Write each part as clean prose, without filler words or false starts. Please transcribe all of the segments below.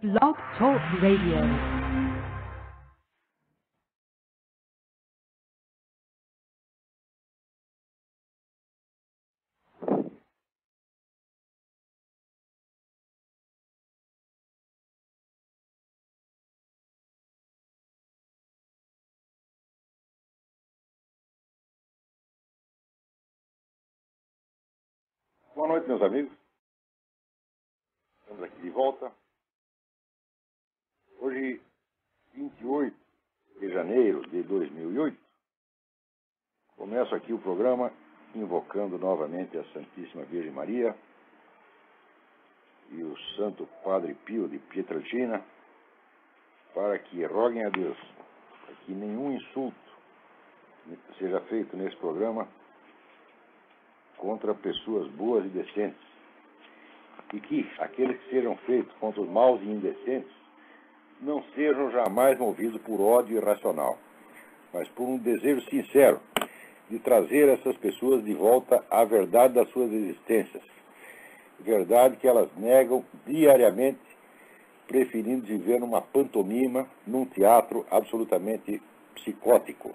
Blog Talk Radio. Boa noite, meus amigos. Estamos aqui de volta. Hoje, 28 de janeiro de 2008, começo aqui o programa invocando novamente a Santíssima Virgem Maria e o Santo Padre Pio de Pietrelcina para que roguem a Deus para que nenhum insulto seja feito nesse programa contra pessoas boas e decentes, e que aqueles que sejam feitos contra os maus e indecentes não sejam jamais movidos por ódio irracional, mas por um desejo sincero de trazer essas pessoas de volta à verdade das suas existências, verdade que elas negam diariamente, preferindo viver numa pantomima, num teatro absolutamente psicótico,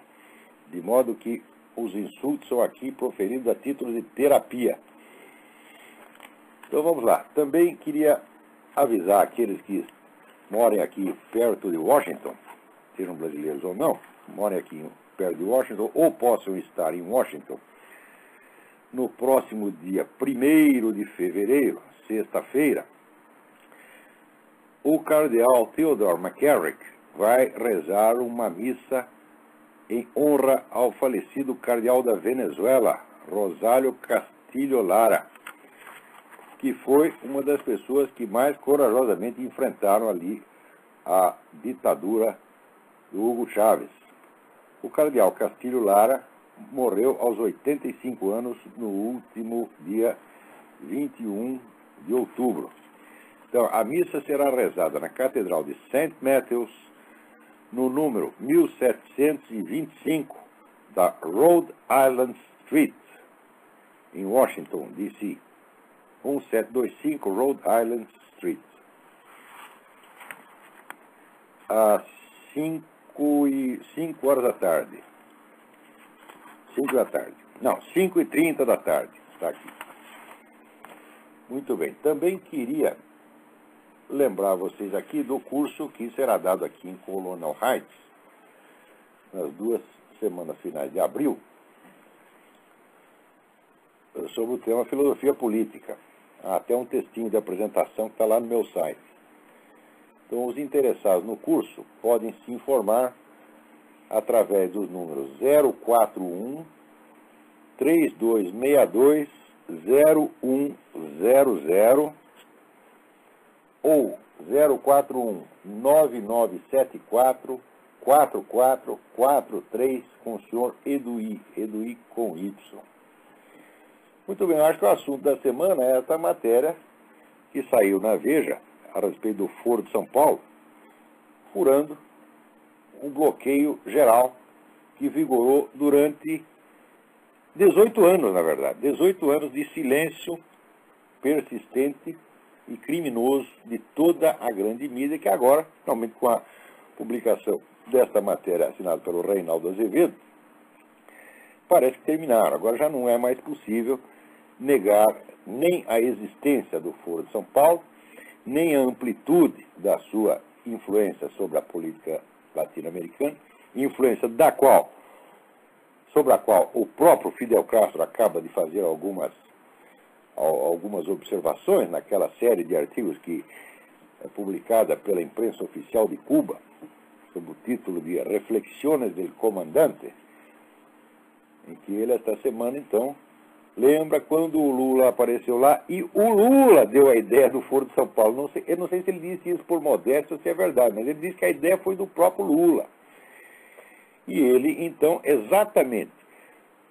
de modo que os insultos são aqui proferidos a título de terapia. Então vamos lá. Também queria avisar aqueles que morem aqui perto de Washington, sejam brasileiros ou não, morem aqui perto de Washington ou possam estar em Washington, no próximo dia 1º de fevereiro, sexta-feira, o cardeal Theodore McCarrick vai rezar uma missa em honra ao falecido cardeal da Venezuela, Rosário Castillo Lara, que foi uma das pessoas que mais corajosamente enfrentaram ali a ditadura do Hugo Chávez. O cardeal Castillo Lara morreu aos 85 anos no último dia 21 de outubro. Então, a missa será rezada na Catedral de St. Matthews, no número 1725 da Rhode Island Street, em Washington, D.C. 1725 Rhode Island Street. Às 5 horas da tarde. 5 da tarde. Não, 5h30 da tarde. Está aqui. Muito bem. Também queria lembrar vocês aqui do curso que será dado aqui em Colonel Heights, nas 2 semanas finais de abril, sobre o tema Filosofia Política. Há até um textinho de apresentação que está lá no meu site. Então, os interessados no curso podem se informar através dos números 041 3262 0100 ou 041 9974 4443 com o senhor Eduí com Y. Muito bem, eu acho que o assunto da semana é essa matéria que saiu na Veja a respeito do Foro de São Paulo, furando um bloqueio geral que vigorou durante 18 anos, na verdade, 18 anos de silêncio persistente e criminoso de toda a grande mídia, que agora, finalmente com a publicação desta matéria assinada pelo Reinaldo Azevedo, parece que terminaram. Agora já não é mais possível negar nem a existência do Foro de São Paulo, nem a amplitude da sua influência sobre a política latino-americana, influência sobre a qual o próprio Fidel Castro acaba de fazer algumas observações naquela série de artigos que é publicada pela imprensa oficial de Cuba, sob o título de Reflexiones del Comandante, em que ele, esta semana, então, lembra quando o Lula apareceu lá e o Lula deu a ideia do Foro de São Paulo. Eu não sei se ele disse isso por modéstia ou se é verdade, mas ele disse que a ideia foi do próprio Lula. E ele, então, exatamente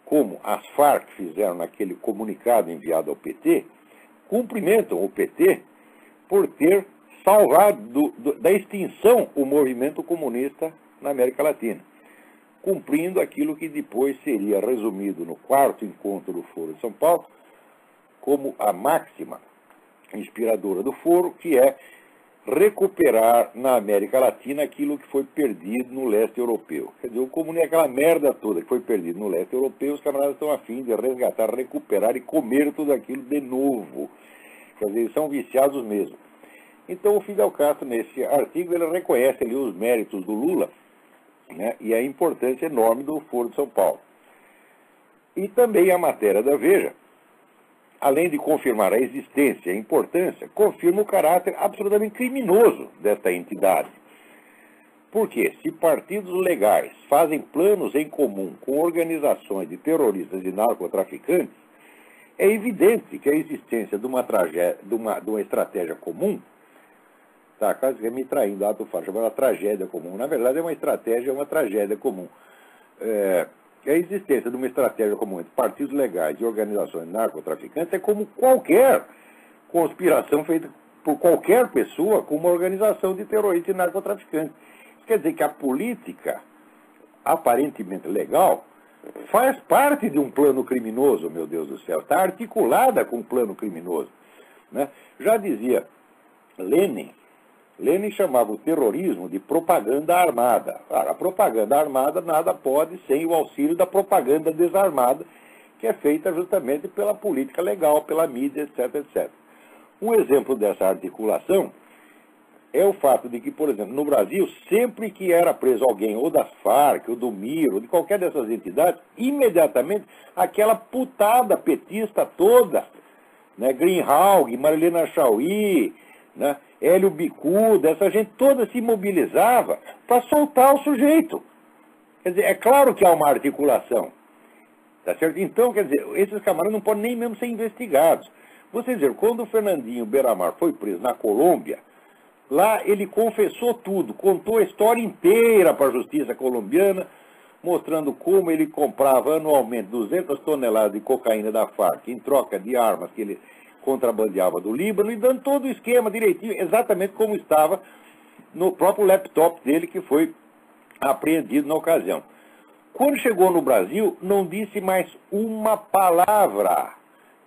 como as Farc fizeram naquele comunicado enviado ao PT, cumprimentam o PT por ter salvado da extinção o movimento comunista na América Latina, cumprindo aquilo que depois seria resumido no 4º encontro do Foro de São Paulo como a máxima inspiradora do Foro, que é recuperar na América Latina aquilo que foi perdido no leste europeu. Quer dizer, o comunismo é aquela merda toda que foi perdido no leste europeu, os camaradas estão a fim de resgatar, recuperar e comer tudo aquilo de novo. Quer dizer, eles são viciados mesmo. Então o Fidel Castro, nesse artigo, ele reconhece ali os méritos do Lula, né, e a importância enorme do Foro de São Paulo. E também a matéria da Veja, além de confirmar a existência e a importância, confirma o caráter absolutamente criminoso desta entidade. Porque se partidos legais fazem planos em comum com organizações de terroristas e narcotraficantes, é evidente que a existência de uma estratégia comum, tá, quase que me traindo, ato falo, chamada tragédia comum, na verdade é uma estratégia, é uma tragédia comum. A existência de uma estratégia comum entre partidos legais e organizações narcotraficantes é como qualquer conspiração feita por qualquer pessoa com uma organização de terroristas e narcotraficantes. Isso quer dizer que a política, aparentemente legal, faz parte de um plano criminoso, meu Deus do céu, está articulada com um plano criminoso, né? Já dizia Lenin chamava o terrorismo de propaganda armada. A propaganda armada nada pode sem o auxílio da propaganda desarmada, que é feita justamente pela política legal, pela mídia, etc, etc. Um exemplo dessa articulação é o fato de que, por exemplo, no Brasil, sempre que era preso alguém, ou das Farc, ou do MIR, ou de qualquer dessas entidades, imediatamente aquela putada petista toda, né, Greenhalgh, Marilena Chaui, né, Hélio Bicuda, essa gente toda se mobilizava para soltar o sujeito. Quer dizer, é claro que há uma articulação. Tá certo? Então, quer dizer, esses camaradas não podem nem mesmo ser investigados. Vocês viram, quando o Fernandinho Beiramar foi preso na Colômbia, lá ele confessou tudo, contou a história inteira para a justiça colombiana, mostrando como ele comprava anualmente 200 toneladas de cocaína da Farc em troca de armas que ele contrabandeava do Líbano, e dando todo o esquema direitinho, exatamente como estava no próprio laptop dele, que foi apreendido na ocasião. Quando chegou no Brasil, não disse mais uma palavra,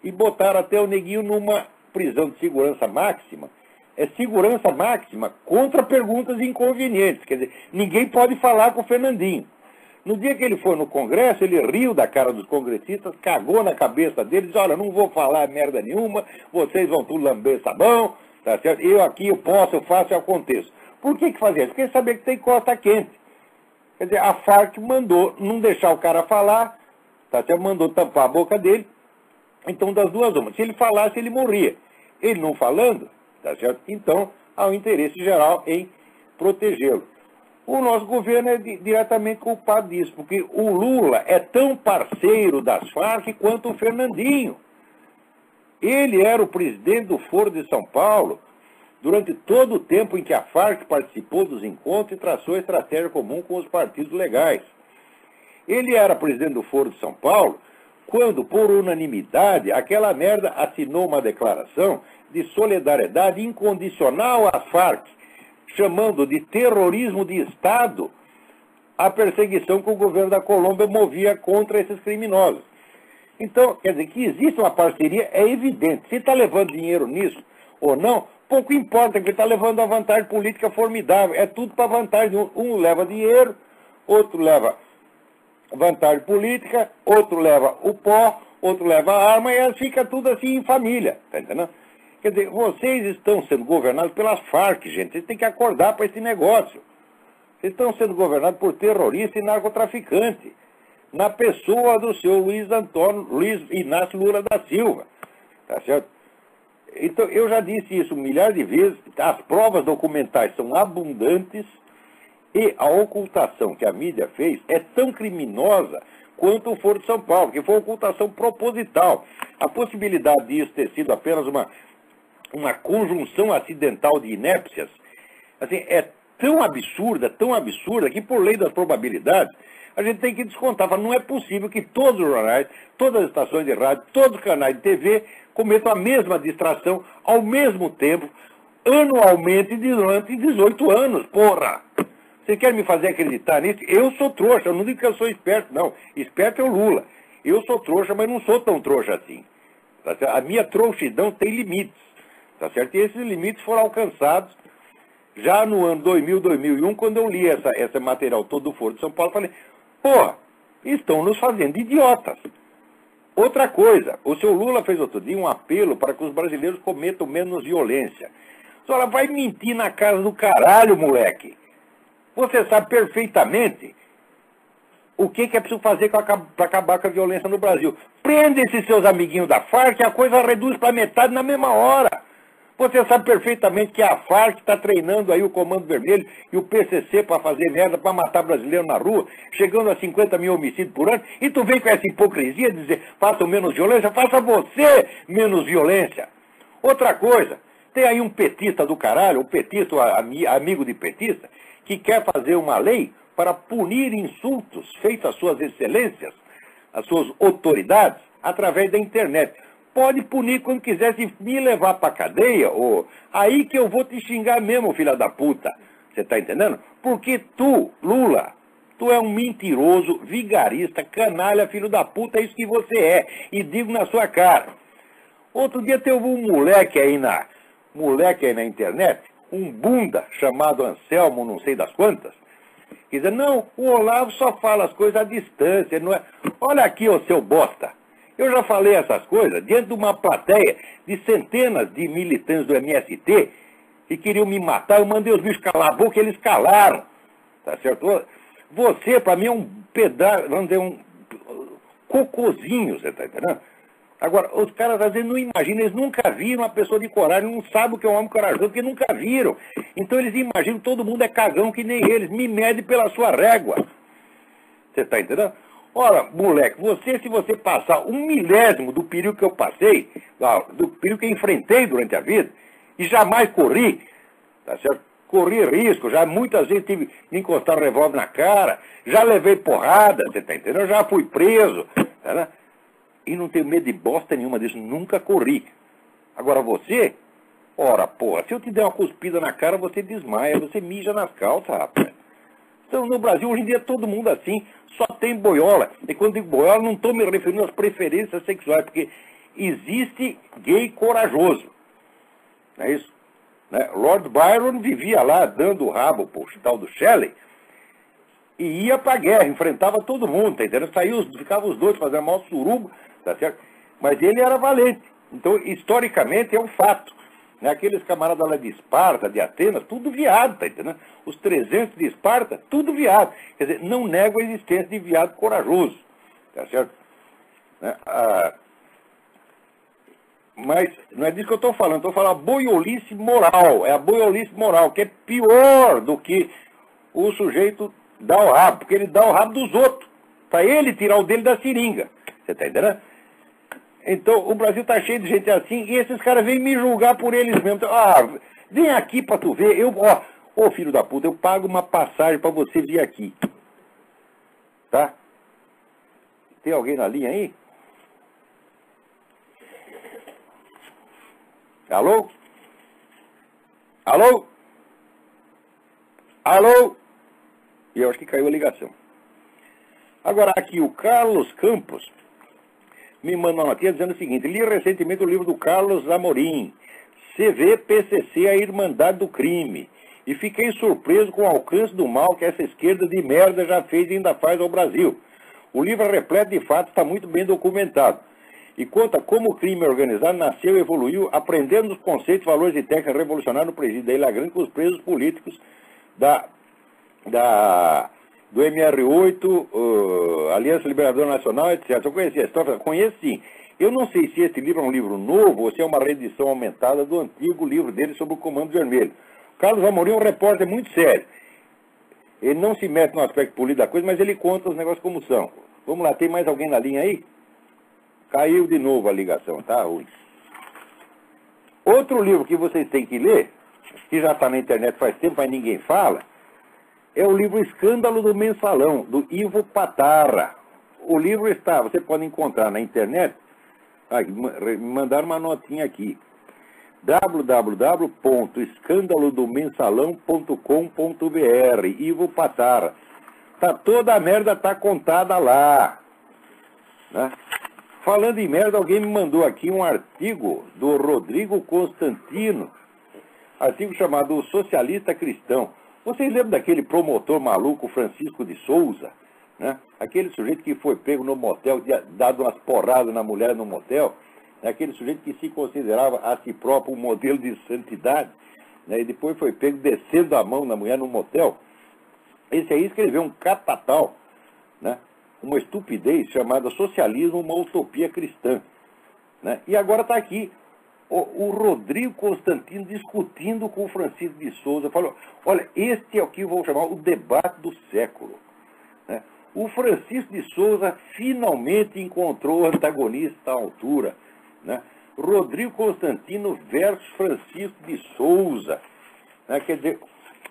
e botaram até o neguinho numa prisão de segurança máxima. É segurança máxima contra perguntas inconvenientes, quer dizer, ninguém pode falar com o Fernandinho. No dia que ele foi no Congresso, ele riu da cara dos congressistas, cagou na cabeça deles, disse, olha, não vou falar merda nenhuma, vocês vão tudo lamber sabão, tá certo? Eu aqui, eu posso, eu faço, eu aconteço. Por que fazia isso? Porque sabia que tem costa quente. Quer dizer, a Farc mandou não deixar o cara falar, tá certo? Mandou tampar a boca dele, então das duas uma. Se ele falasse, ele morria. Ele não falando, tá certo? Então, há um interesse geral em protegê-lo. O nosso governo é diretamente culpado disso, porque o Lula é tão parceiro das Farc quanto o Fernandinho. Ele era o presidente do Foro de São Paulo durante todo o tempo em que a Farc participou dos encontros e traçou a estratégia comum com os partidos legais. Ele era presidente do Foro de São Paulo quando, por unanimidade, aquela merda assinou uma declaração de solidariedade incondicional às Farc, chamando de terrorismo de Estado a perseguição que o governo da Colômbia movia contra esses criminosos. Então, quer dizer, que existe uma parceria, é evidente. Se está levando dinheiro nisso ou não, pouco importa, porque está levando uma vantagem política formidável. É tudo para vantagem. Um leva dinheiro, outro leva vantagem política, outro leva o pó, outro leva a arma, e fica tudo assim em família. Está entendendo? Quer dizer, vocês estão sendo governados pelas Farc, gente. Vocês têm que acordar para esse negócio. Vocês estão sendo governados por terrorista e narcotraficante, na pessoa do seu Luiz Inácio Lula da Silva. Tá certo? Então, eu já disse isso milhares de vezes. As provas documentais são abundantes e a ocultação que a mídia fez é tão criminosa quanto o Foro de São Paulo, que foi uma ocultação proposital. A possibilidade disso ter sido apenas uma conjunção acidental de inépcias, assim, é tão absurda, que por lei das probabilidades, a gente tem que descontar. Fala, não é possível que todos os jornais, todas as estações de rádio, todos os canais de TV cometam a mesma distração ao mesmo tempo, anualmente, durante 18 anos, porra! Você quer me fazer acreditar nisso? Eu sou trouxa, eu não digo que eu sou esperto, não. Esperto é o Lula. Eu sou trouxa, mas não sou tão trouxa assim. Tá certo? A minha trouxidão tem limites. Tá certo? E esses limites foram alcançados Já no ano 2000, 2001, quando eu li esse material todo do Foro de São Paulo, eu falei, pô, estão nos fazendo idiotas. Outra coisa, o seu Lula fez outro dia um apelo para que os brasileiros cometam menos violência. A senhora vai mentir na casa do caralho, moleque. Você sabe perfeitamente o que é preciso fazer para acabar com a violência no Brasil. Prende esses seus amiguinhos da Farc e a coisa reduz para metade na mesma hora. Você sabe perfeitamente que a Farc está treinando aí o Comando Vermelho e o PCC para fazer merda, para matar brasileiro na rua, chegando a 50 mil homicídios por ano, e tu vem com essa hipocrisia de dizer, façam menos violência, faça você menos violência. Outra coisa, tem aí um petista do caralho, um petista, amigo de petista, que quer fazer uma lei para punir insultos feitos às suas excelências, às suas autoridades, através da internet. Pode punir quando quiser, se me levar pra cadeia, ou aí que eu vou te xingar mesmo, filha da puta. Você tá entendendo? Porque tu, Lula, tu é um mentiroso, vigarista, canalha, filho da puta, é isso que você é. E digo na sua cara. Outro dia teve um moleque aí na internet, um bunda chamado Anselmo, não sei das quantas, que diz, não, o Olavo só fala as coisas à distância, não é... Olha aqui, ô seu bosta. Eu já falei essas coisas diante de uma plateia de centenas de militantes do MST que queriam me matar. Eu mandei os bichos calar a boca e eles calaram. Tá certo? Você, para mim, é um pedaço, vamos dizer, um cocôzinho, você tá entendendo? Agora, os caras às vezes não imaginam, eles nunca viram uma pessoa de coragem, não sabem o que é um homem corajoso, porque nunca viram. Então eles imaginam que todo mundo é cagão que nem eles. Me mede pela sua régua. Você tá entendendo? Ora, moleque, se você passar 1/1000 do perigo que eu passei, do perigo que eu enfrentei durante a vida, e jamais corri, tá certo? Corri risco, já muitas vezes tive me encostar o revólver na cara, já levei porrada, você tá entendendo? Já fui preso, tá, e não tenho medo de bosta nenhuma disso, nunca corri. Agora você, ora, porra, se eu te der uma cuspida na cara, você desmaia, você mija nas calças, rapaz. Então, no Brasil, hoje em dia, todo mundo assim, só tem boiola. E quando digo boiola, não estou me referindo às preferências sexuais, porque existe gay corajoso. Não é isso? Né? Lord Byron vivia lá, dando o rabo pro tal do Shelley, e ia pra guerra, enfrentava todo mundo, tá entendendo? Ficavam os dois fazendo maior surubo, tá certo? Mas ele era valente. Então, historicamente, é um fato. Aqueles camaradas lá de Esparta, de Atenas, tudo viado, tá entendendo? Os 300 de Esparta, tudo viado. Quer dizer, não nego a existência de viado corajoso, tá certo? Mas não é disso que eu estou falando, estou falando a boiolice moral. É a boiolice moral, que é pior do que o sujeito dar o rabo, porque ele dá o rabo dos outros, para ele tirar o dele da seringa. Você tá entendendo? Então, o Brasil tá cheio de gente assim, e esses caras vêm me julgar por eles mesmos. Ah, vem aqui pra tu ver, ô filho da puta, eu pago uma passagem pra você vir aqui. Tá? Tem alguém na linha aí? Alô? Alô? Alô? E eu acho que caiu a ligação. Agora aqui, o Carlos Campos me mandou uma notinha dizendo o seguinte: li recentemente o livro do Carlos Amorim, CVPCC, a Irmandade do Crime, e fiquei surpreso com o alcance do mal que essa esquerda de merda já fez e ainda faz ao Brasil. O livro é repleto de fatos, está muito bem documentado, e conta como o crime organizado nasceu e evoluiu, aprendendo os conceitos, valores e técnicas revolucionários no presídio da Ilha Grande com os presos políticos do MR8, Aliança Liberadora Nacional, etc. Eu conheci a história? Conheço sim. Eu não sei se esse livro é um livro novo ou se é uma reedição aumentada do antigo livro dele sobre o Comando Vermelho. Carlos Amorim é um repórter muito sério. Ele não se mete no aspecto político da coisa, mas ele conta os negócios como são. Vamos lá, tem mais alguém na linha aí? Caiu de novo a ligação, tá ruim. Outro livro que vocês têm que ler, que já está na internet faz tempo, mas ninguém fala, é o livro Escândalo do Mensalão, do Ivo Patarra. O livro está, você pode encontrar na internet, me mandaram uma notinha aqui, www.escandalodomensalão.com.br, Ivo Patarra. Toda a merda está contada lá. Né? Falando em merda, alguém me mandou aqui um artigo do Rodrigo Constantino, artigo chamado O Socialista Cristão. Vocês lembram daquele promotor maluco Francisco de Souza? Né? Aquele sujeito que foi pego no motel, dado umas porradas na mulher no motel, né? Aquele sujeito que se considerava a si próprio um modelo de santidade, né? E depois foi pego descendo a mão na mulher no motel. Esse aí escreveu um catatal, né? Uma estupidez chamada Socialismo, uma Utopia Cristã. Né? E agora está aqui o Rodrigo Constantino discutindo com o Francisco de Souza. Falou, olha, este é o que eu vou chamar o debate do século. Né? O Francisco de Souza finalmente encontrou o antagonista à altura. Né? Rodrigo Constantino versus Francisco de Souza. Né? Quer dizer,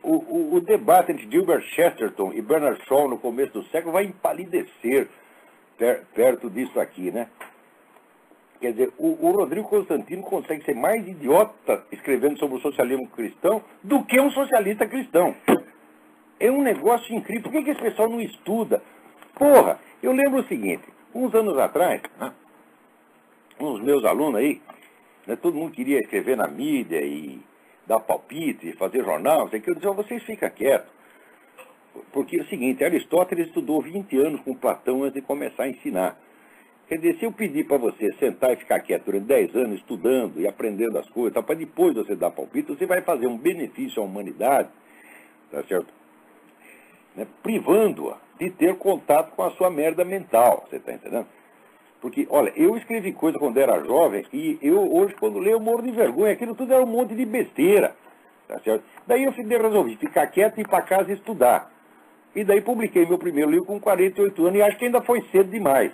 o debate entre Gilbert Chesterton e Bernard Shaw no começo do século vai empalidecer perto disso aqui, né? Quer dizer, o Rodrigo Constantino consegue ser mais idiota escrevendo sobre o socialismo cristão do que um socialista cristão. É um negócio incrível. Por que esse pessoal não estuda? Porra, eu lembro o seguinte, uns anos atrás, né, uns meus alunos aí, né, todo mundo queria escrever na mídia e dar palpite, fazer jornal, sei que eu dizia, vocês ficam quietos. Porque é o seguinte, Aristóteles estudou 20 anos com Platão antes de começar a ensinar. Quer dizer, se eu pedir para você sentar e ficar quieto durante 10 anos estudando e aprendendo as coisas, para depois você dar palpite, você vai fazer um benefício à humanidade, tá certo? Né? Privando-a de ter contato com a sua merda mental, você está entendendo? Porque, olha, eu escrevi coisa quando era jovem e eu hoje, quando leio, eu morro de vergonha. Aquilo tudo era um monte de besteira, tá certo? Daí eu resolvi ficar quieto e ir para casa estudar. E daí publiquei meu primeiro livro com 48 anos e acho que ainda foi cedo demais.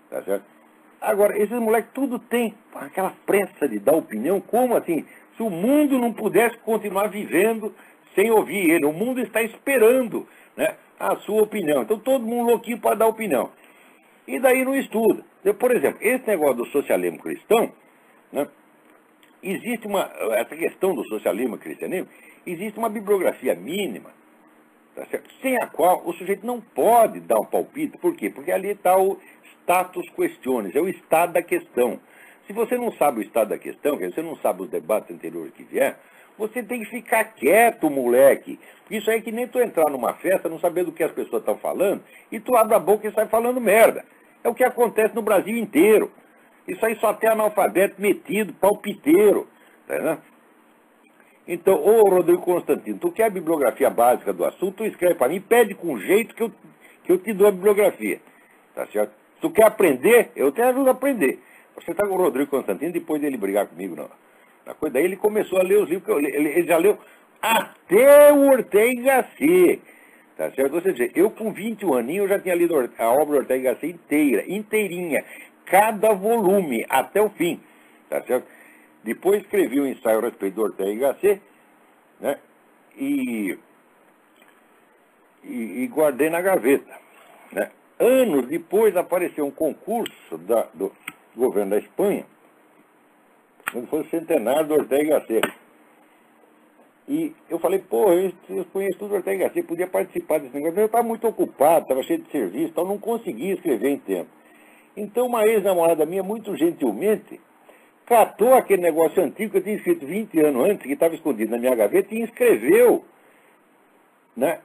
Tá certo? Agora, esses moleques tudo tem aquela pressa de dar opinião, como assim? Se o mundo não pudesse continuar vivendo sem ouvir ele, o mundo está esperando, né, a sua opinião. Então todo mundo louquinho para dar opinião. E daí não estuda. Então, por exemplo, esse negócio do socialismo cristão, né, existe essa questão do socialismo e cristianismo, existe uma bibliografia mínima, tá certo? Sem a qual o sujeito não pode dar um palpite. Por quê? Porque ali está o status questiones, é o estado da questão. Se você não sabe o estado da questão, quer dizer, você não sabe os debates anteriores que vier, você tem que ficar quieto, moleque. Isso aí é que nem tu entrar numa festa, não saber do que as pessoas estão falando, e tu abre a boca e sai falando merda. É o que acontece no Brasil inteiro. Isso aí só tem analfabeto metido, palpiteiro. Tá vendo? Então, ô Rodrigo Constantino, tu quer a bibliografia básica do assunto, tu escreve para mim, pede com jeito que eu te dou a bibliografia. Tá certo? Se tu quer aprender, eu te ajudo a aprender. Você está com o Rodrigo Constantino, depois dele brigar comigo na coisa, daí ele começou a ler os livros, que ele já leu até o Ortega y Gasset. Tá certo? Ou seja, eu com 21 aninhos eu já tinha lido a obra do Ortega y Gasset inteirinha, cada volume, até o fim. Tá certo? Depois escrevi um ensaio a respeito do Ortega y Gasset, né? E guardei na gaveta, né? Anos depois apareceu um concurso do governo da Espanha, quando foi o centenário do Ortega y Gasset. E eu falei, pô, eu conheço tudo o Ortega y Gasset, podia participar desse negócio, mas eu estava muito ocupado, estava cheio de serviço, então não conseguia escrever em tempo. Então uma ex-namorada minha, muito gentilmente, catou aquele negócio antigo que eu tinha escrito 20 anos antes, que estava escondido na minha gaveta, e escreveu, né,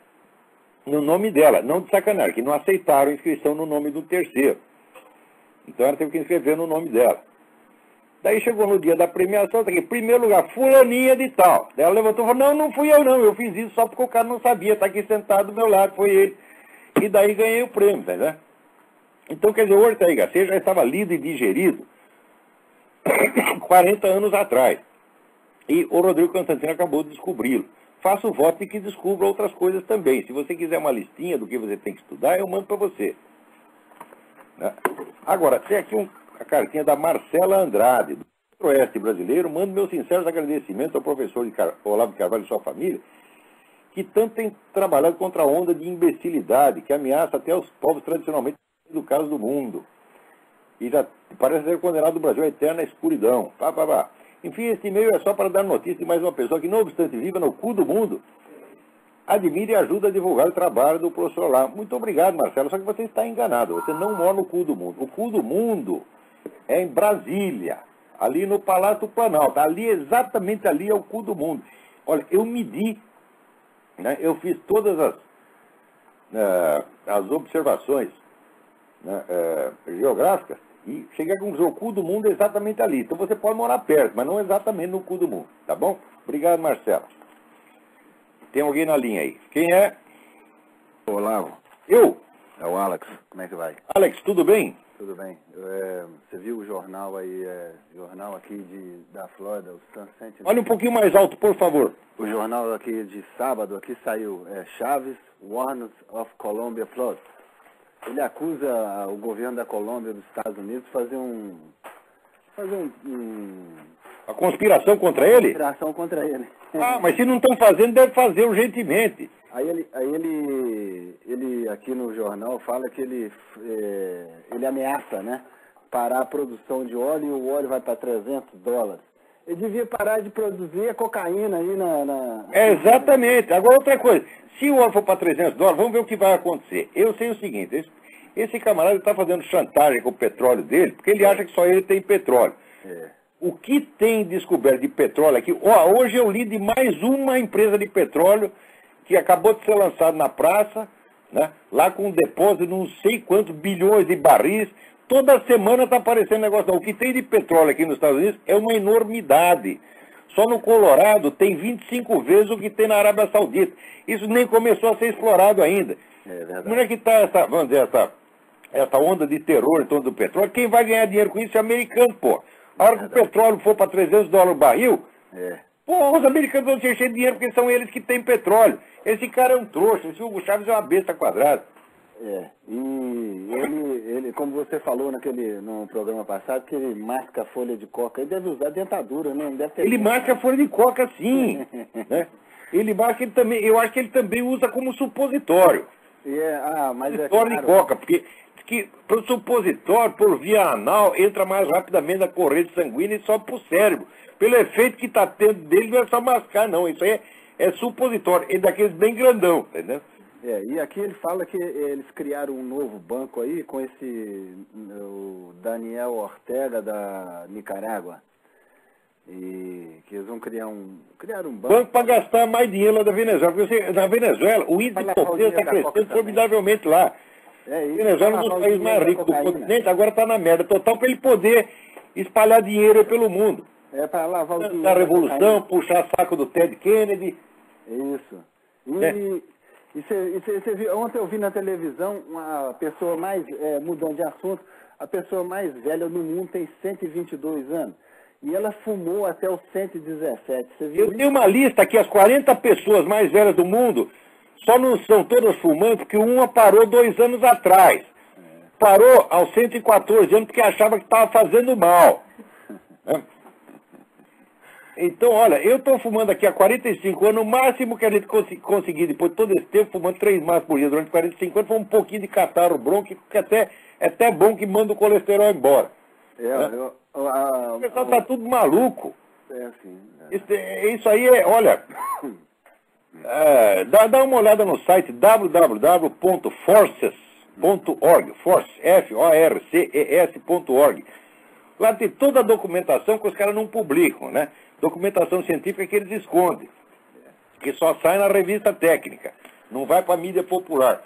no nome dela, não de sacanagem, que não aceitaram a inscrição no nome do terceiro. Então ela teve que escrever no nome dela. Daí chegou no dia da premiação, tá aqui, primeiro lugar, fulaninha de tal. Daí ela levantou e falou, não fui eu não, eu fiz isso só porque o cara não sabia, tá aqui sentado do meu lado, foi ele. E daí ganhei o prêmio, tá vendo? Então, quer dizer, o Ortega y Gasset já estava lido e digerido 40 anos atrás. E o Rodrigo Constantino acabou de descobri-lo. Faço o voto de que descubra outras coisas também. Se você quiser uma listinha do que você tem que estudar, eu mando para você. Né? Agora, tem aqui a cartinha da Marcela Andrade, do Oeste brasileiro. Mando meus sinceros agradecimentos ao professor Olavo de Carvalho e sua família, que tanto tem trabalhado contra a onda de imbecilidade que ameaça até os povos tradicionalmente educados do mundo. E já parece ser condenado o Brasil à eterna escuridão. Enfim, este e-mail é só para dar notícia de mais uma pessoa que, não obstante viva no cu do mundo, admire e ajuda a divulgar o trabalho do professor lá. Muito obrigado, Marcelo, só que você está enganado. Você não mora no cu do mundo. O cu do mundo é em Brasília. ali no Palácio do Planalto. Ali, exatamente ali, é o cu do mundo. Olha, eu medi, né, eu fiz todas as observações, né, geográficas e cheguei a conclusão, o cu do mundo é exatamente ali. Então você pode morar perto, mas não exatamente no cu do mundo, tá bom? Obrigado, Marcelo. Tem alguém na linha aí. Quem é? Olavo, Eu. é o Alex, como é que vai? Alex, tudo bem? Tudo bem. Você viu o jornal aí, jornal aqui da Flórida, o Sun Sentinel? Olha um pouquinho mais alto, por favor. O jornal aqui de sábado, aqui saiu, Chaves warns of Colombia flood. Ele acusa o governo da Colômbia dos Estados Unidos de fazer A conspiração contra ele? conspiração contra ele. Ah, mas se não estão fazendo, deve fazer urgentemente. Aí ele aqui no jornal fala que ele ameaça, né, parar a produção de óleo e o óleo vai para $300. Ele devia parar de produzir a cocaína aí Exatamente. Agora outra coisa, se o óleo for para $300, vamos ver o que vai acontecer. Eu sei o seguinte, esse camarada está fazendo chantagem com o petróleo dele, porque ele acha que só ele tem petróleo. O que tem descoberto de petróleo aqui, hoje eu li de mais uma empresa de petróleo que acabou de ser lançado na praça, né, lá com um depósito de não sei quantos bilhões de barris. Toda semana está aparecendo negócio. Não. O que tem de petróleo aqui nos Estados Unidos é uma enormidade. Só no Colorado tem 25 vezes o que tem na Arábia Saudita. Isso nem começou a ser explorado ainda. Como é que está essa onda de terror em torno do petróleo? Quem vai ganhar dinheiro com isso é americano, pô. A hora que o petróleo for para $300 o barril, pô, os americanos vão se encher de dinheiro porque são eles que têm petróleo. Esse cara é um trouxa, esse Hugo Chávez é uma besta quadrada. E ele, como você falou no programa passado, que ele masca a folha de coca, ele deve usar dentadura, né? Não deve ter... Ele masca a folha de coca, sim. Né? Ele masca, eu acho que ele também usa como supositório. Mas supositório de coca, porque para o supositório, por via anal, entra mais rapidamente na corrente sanguínea e sobe para o cérebro. Pelo efeito que está tendo dele, não é só mascar, não. Isso aí é supositório. É daqueles bem grandão, entendeu? E aqui ele fala que eles criaram um novo banco aí com o Daniel Ortega da Nicarágua. E que eles vão criar um banco. Banco para gastar mais dinheiro lá da Venezuela. Porque na Venezuela, o índice de pobreza está crescendo formidavelmente lá. Venezuela é um dos países mais ricos do continente, agora está na merda total para ele poder espalhar dinheiro pelo mundo. Para lavar o dinheiro da revolução, puxar saco do Ted Kennedy. Isso. E você viu, ontem eu vi na televisão uma pessoa mais, mudando de assunto, a pessoa mais velha no mundo tem 122 anos. E ela fumou até os 117. Você viu isso? Tenho uma lista aqui, as 40 pessoas mais velhas do mundo, só não são todas fumando, porque uma parou 2 anos atrás. Parou aos 114 anos porque achava que estava fazendo mal. Então, olha, eu estou fumando aqui há 45 anos, o máximo que a gente conseguir depois de todo esse tempo, fumando 3 maços por dia durante 45 anos, foi um pouquinho de catarro bronco, que é até bom que manda o colesterol embora. O pessoal está tudo maluco. Isso aí olha, dá uma olhada no site www.forces.org, forces.org. Lá tem toda a documentação que os caras não publicam, né? Documentação científica que eles escondem, que só sai na revista técnica, não vai para a mídia popular.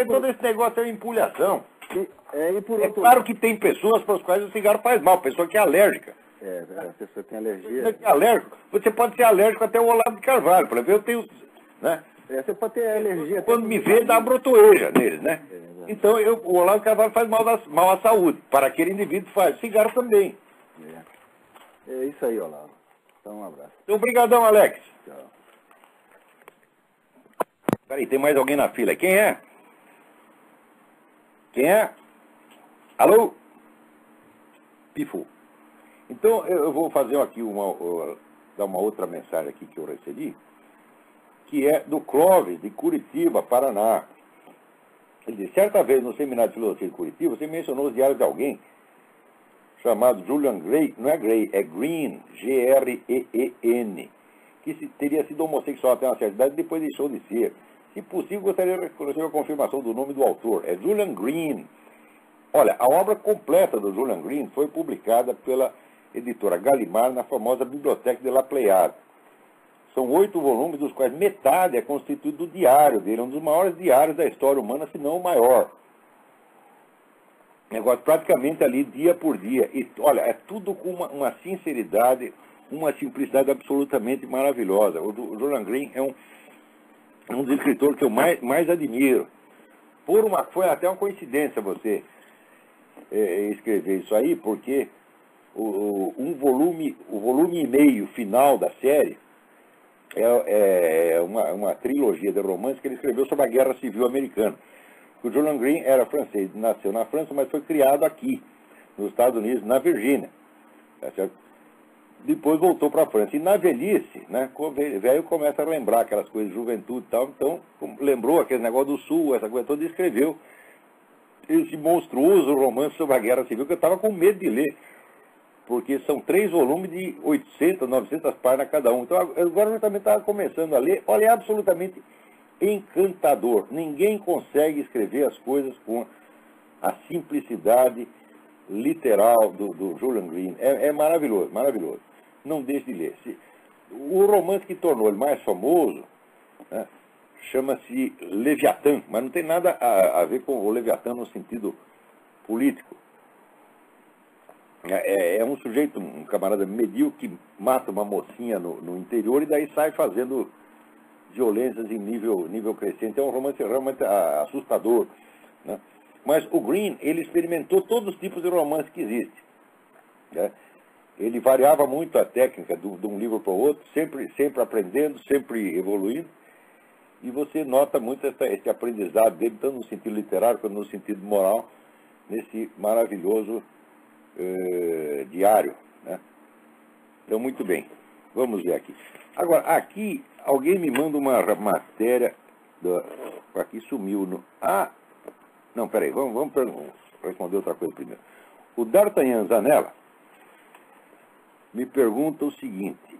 Todo esse negócio é empulhação. Claro que tem pessoas para as quais o cigarro faz mal, pessoa que é alérgica. A pessoa tem alergia. Você pode ser alérgico até o Olavo de Carvalho, por exemplo, eu tenho, né? Você pode ter alergia. Quando me vê, dá brotoeja neles, né? Então, o Olavo de Carvalho faz mal à saúde. Para aquele indivíduo faz. Cigarro também. É isso aí, Olavo. Então, um abraço. Então, obrigadão, Alex. Tchau. Peraí, tem mais alguém na fila. Quem é? Quem é? Alô? Pifo. Então, eu vou fazer aqui dar uma outra mensagem aqui que eu recebi, que é do Clóvis, de Curitiba, Paraná. Ele disse, certa vez no Seminário de Filosofia de Curitiba, você mencionou os diários de alguém chamado Julian Gray, não é Gray, é Green, G-R-E-E-N, que teria sido homossexual até uma certa idade e depois deixou de ser. Se possível, gostaria de receber a confirmação do nome do autor. É Julian Green. Olha, a obra completa do Julian Green foi publicada pela editora Gallimard, na famosa Bibliothèque de la Pléiade. São 8 volumes, dos quais metade é constituído do diário dele, um dos maiores diários da história humana, se não o maior. Negócio praticamente ali, dia por dia. E, olha, é tudo com uma sinceridade, uma simplicidade absolutamente maravilhosa. O Julian Green é um dos escritores que eu mais admiro. Foi até uma coincidência você escrever isso aí, porque o volume e meio final da série é uma trilogia de romances que ele escreveu sobre a Guerra Civil Americana. O Julian Green era francês, nasceu na França, mas foi criado aqui, nos Estados Unidos, na Virgínia. Tá certo? Depois voltou para a França. E na velhice, né, o velho começa a lembrar aquelas coisas de juventude e tal, então lembrou aquele negócio do Sul, essa coisa toda, e escreveu esse monstruoso romance sobre a Guerra Civil, que eu estava com medo de ler, porque são 3 volumes de 800, 900 páginas cada um. Então agora eu também estava começando a ler. Olha, é absolutamente encantador. Ninguém consegue escrever as coisas com a simplicidade literal do Julian Green. É maravilhoso, maravilhoso. Não deixe de ler. O romance que tornou ele mais famoso, né, chama-se Leviatã, mas não tem nada a ver com o Leviatã no sentido político. É um sujeito, um camarada medíocre, que mata uma mocinha no interior e daí sai fazendo violências em nível crescente. É um romance realmente assustador, né? Mas o Green, ele experimentou todos os tipos de romance que existem, né? Ele variava muito a técnica de um livro para o outro, sempre aprendendo, sempre evoluindo, e você nota muito esse aprendizado dele, tanto no sentido literário quanto no sentido moral, nesse maravilhoso diário, né? Então, muito bem, vamos ver aqui. Agora, aqui, alguém me manda uma matéria, aqui sumiu, não, peraí, vamos responder outra coisa primeiro. O D'Artagnan Zanella me pergunta o seguinte,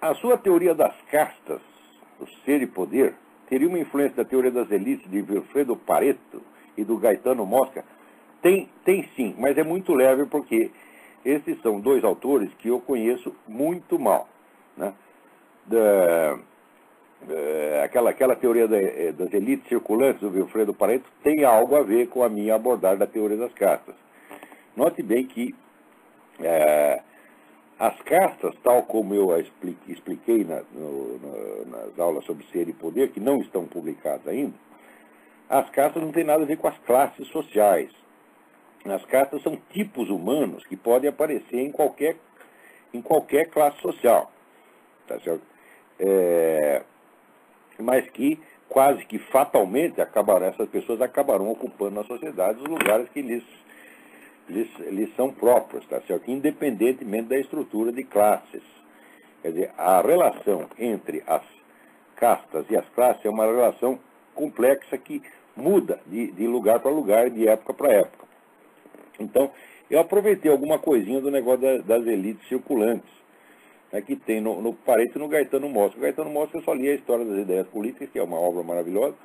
a sua teoria das castas, o ser e poder, teria uma influência da teoria das elites de Vilfredo Pareto e do Gaetano Mosca? Tem sim, mas é muito leve, porque esses são 2 autores que eu conheço muito mal, né? Aquela teoria das elites circulantes do Vilfredo Pareto tem algo a ver com a minha abordagem da teoria das castas. Note bem que as castas, tal como eu expliquei nas aulas sobre ser e poder, que não estão publicadas ainda, as castas não têm nada a ver com as classes sociais. As castas são tipos humanos que podem aparecer em qualquer classe social, tá certo? Mas que quase que fatalmente essas pessoas acabarão ocupando na sociedade os lugares que lhes são próprios, tá certo? Independentemente da estrutura de classes. Quer dizer, a relação entre as castas e as classes é uma relação complexa que muda de lugar para lugar, de época para época. Então, eu aproveitei alguma coisinha do negócio das elites circulantes, né, que tem no Pareto e no Gaetano Mosca. O Gaetano Mosca eu só li a História das Ideias Políticas, que é uma obra maravilhosa,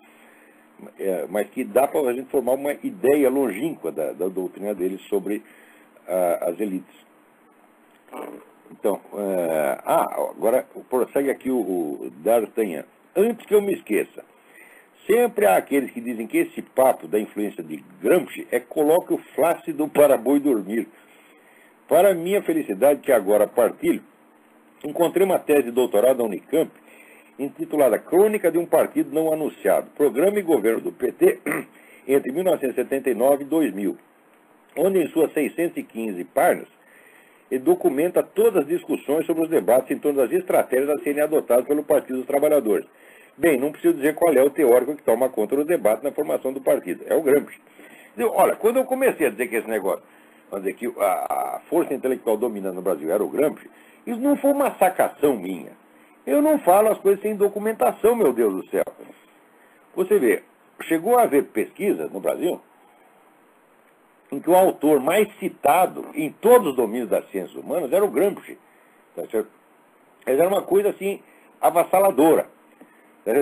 mas que dá para a gente formar uma ideia longínqua da doutrina dele sobre as elites. Então, agora prossegue aqui o D'Artagnan. Antes que eu me esqueça, sempre há aqueles que dizem que esse papo da influência de Gramsci coloca o flácido para boi dormir. Para minha felicidade, que agora partilho, encontrei uma tese de doutorado da Unicamp, intitulada Crônica de um Partido Não Anunciado, Programa e Governo do PT entre 1979 e 2000, onde em suas 615 páginas ele documenta todas as discussões sobre os debates em torno das estratégias a serem adotadas pelo Partido dos Trabalhadores. Bem, não preciso dizer qual é o teórico que toma conta do debate na formação do partido. É o Gramsci. Olha, quando eu comecei a dizer que esse negócio, vamos dizer que a força intelectual dominante no Brasil era o Gramsci, isso não foi uma sacação minha. Eu não falo as coisas sem documentação, meu Deus do céu. Você vê, chegou a haver pesquisas no Brasil em que o autor mais citado em todos os domínios das ciências humanas era o Gramsci. Tá certo? Mas era uma coisa assim avassaladora.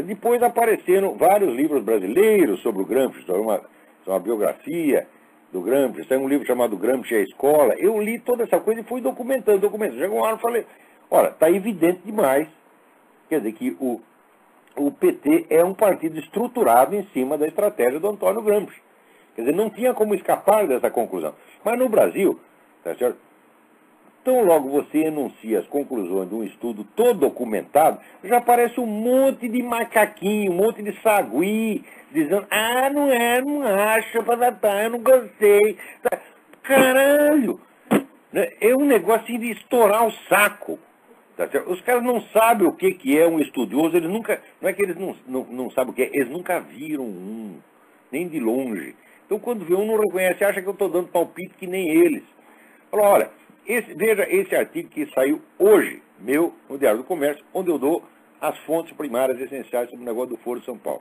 Depois apareceram vários livros brasileiros sobre o Gramsci, sobre uma biografia, do Gramsci, saiu um livro chamado Gramsci e a Escola. Eu li toda essa coisa e fui documentando. Chegou uma hora e falei, olha, está evidente demais, quer dizer, que o PT é um partido estruturado em cima da estratégia do Antônio Gramsci. Quer dizer, não tinha como escapar dessa conclusão. Mas no Brasil, tá certo? Tão logo você enuncia as conclusões de um estudo todo documentado, já aparece um monte de macaquinho, um monte de sagui, dizendo, não é, não acho, eu não gostei. Caralho! É um negócio de estourar o saco. Tá certo? Os caras não sabem o que é um estudioso, eles nunca, não é que eles não sabem o que é, eles nunca viram um, nem de longe. Então quando vê um não reconhece, acha que eu estou dando palpite que nem eles. Fala, olha, veja esse artigo que saiu hoje, meu, no Diário do Comércio, onde eu dou as fontes primárias essenciais sobre o negócio do Foro de São Paulo.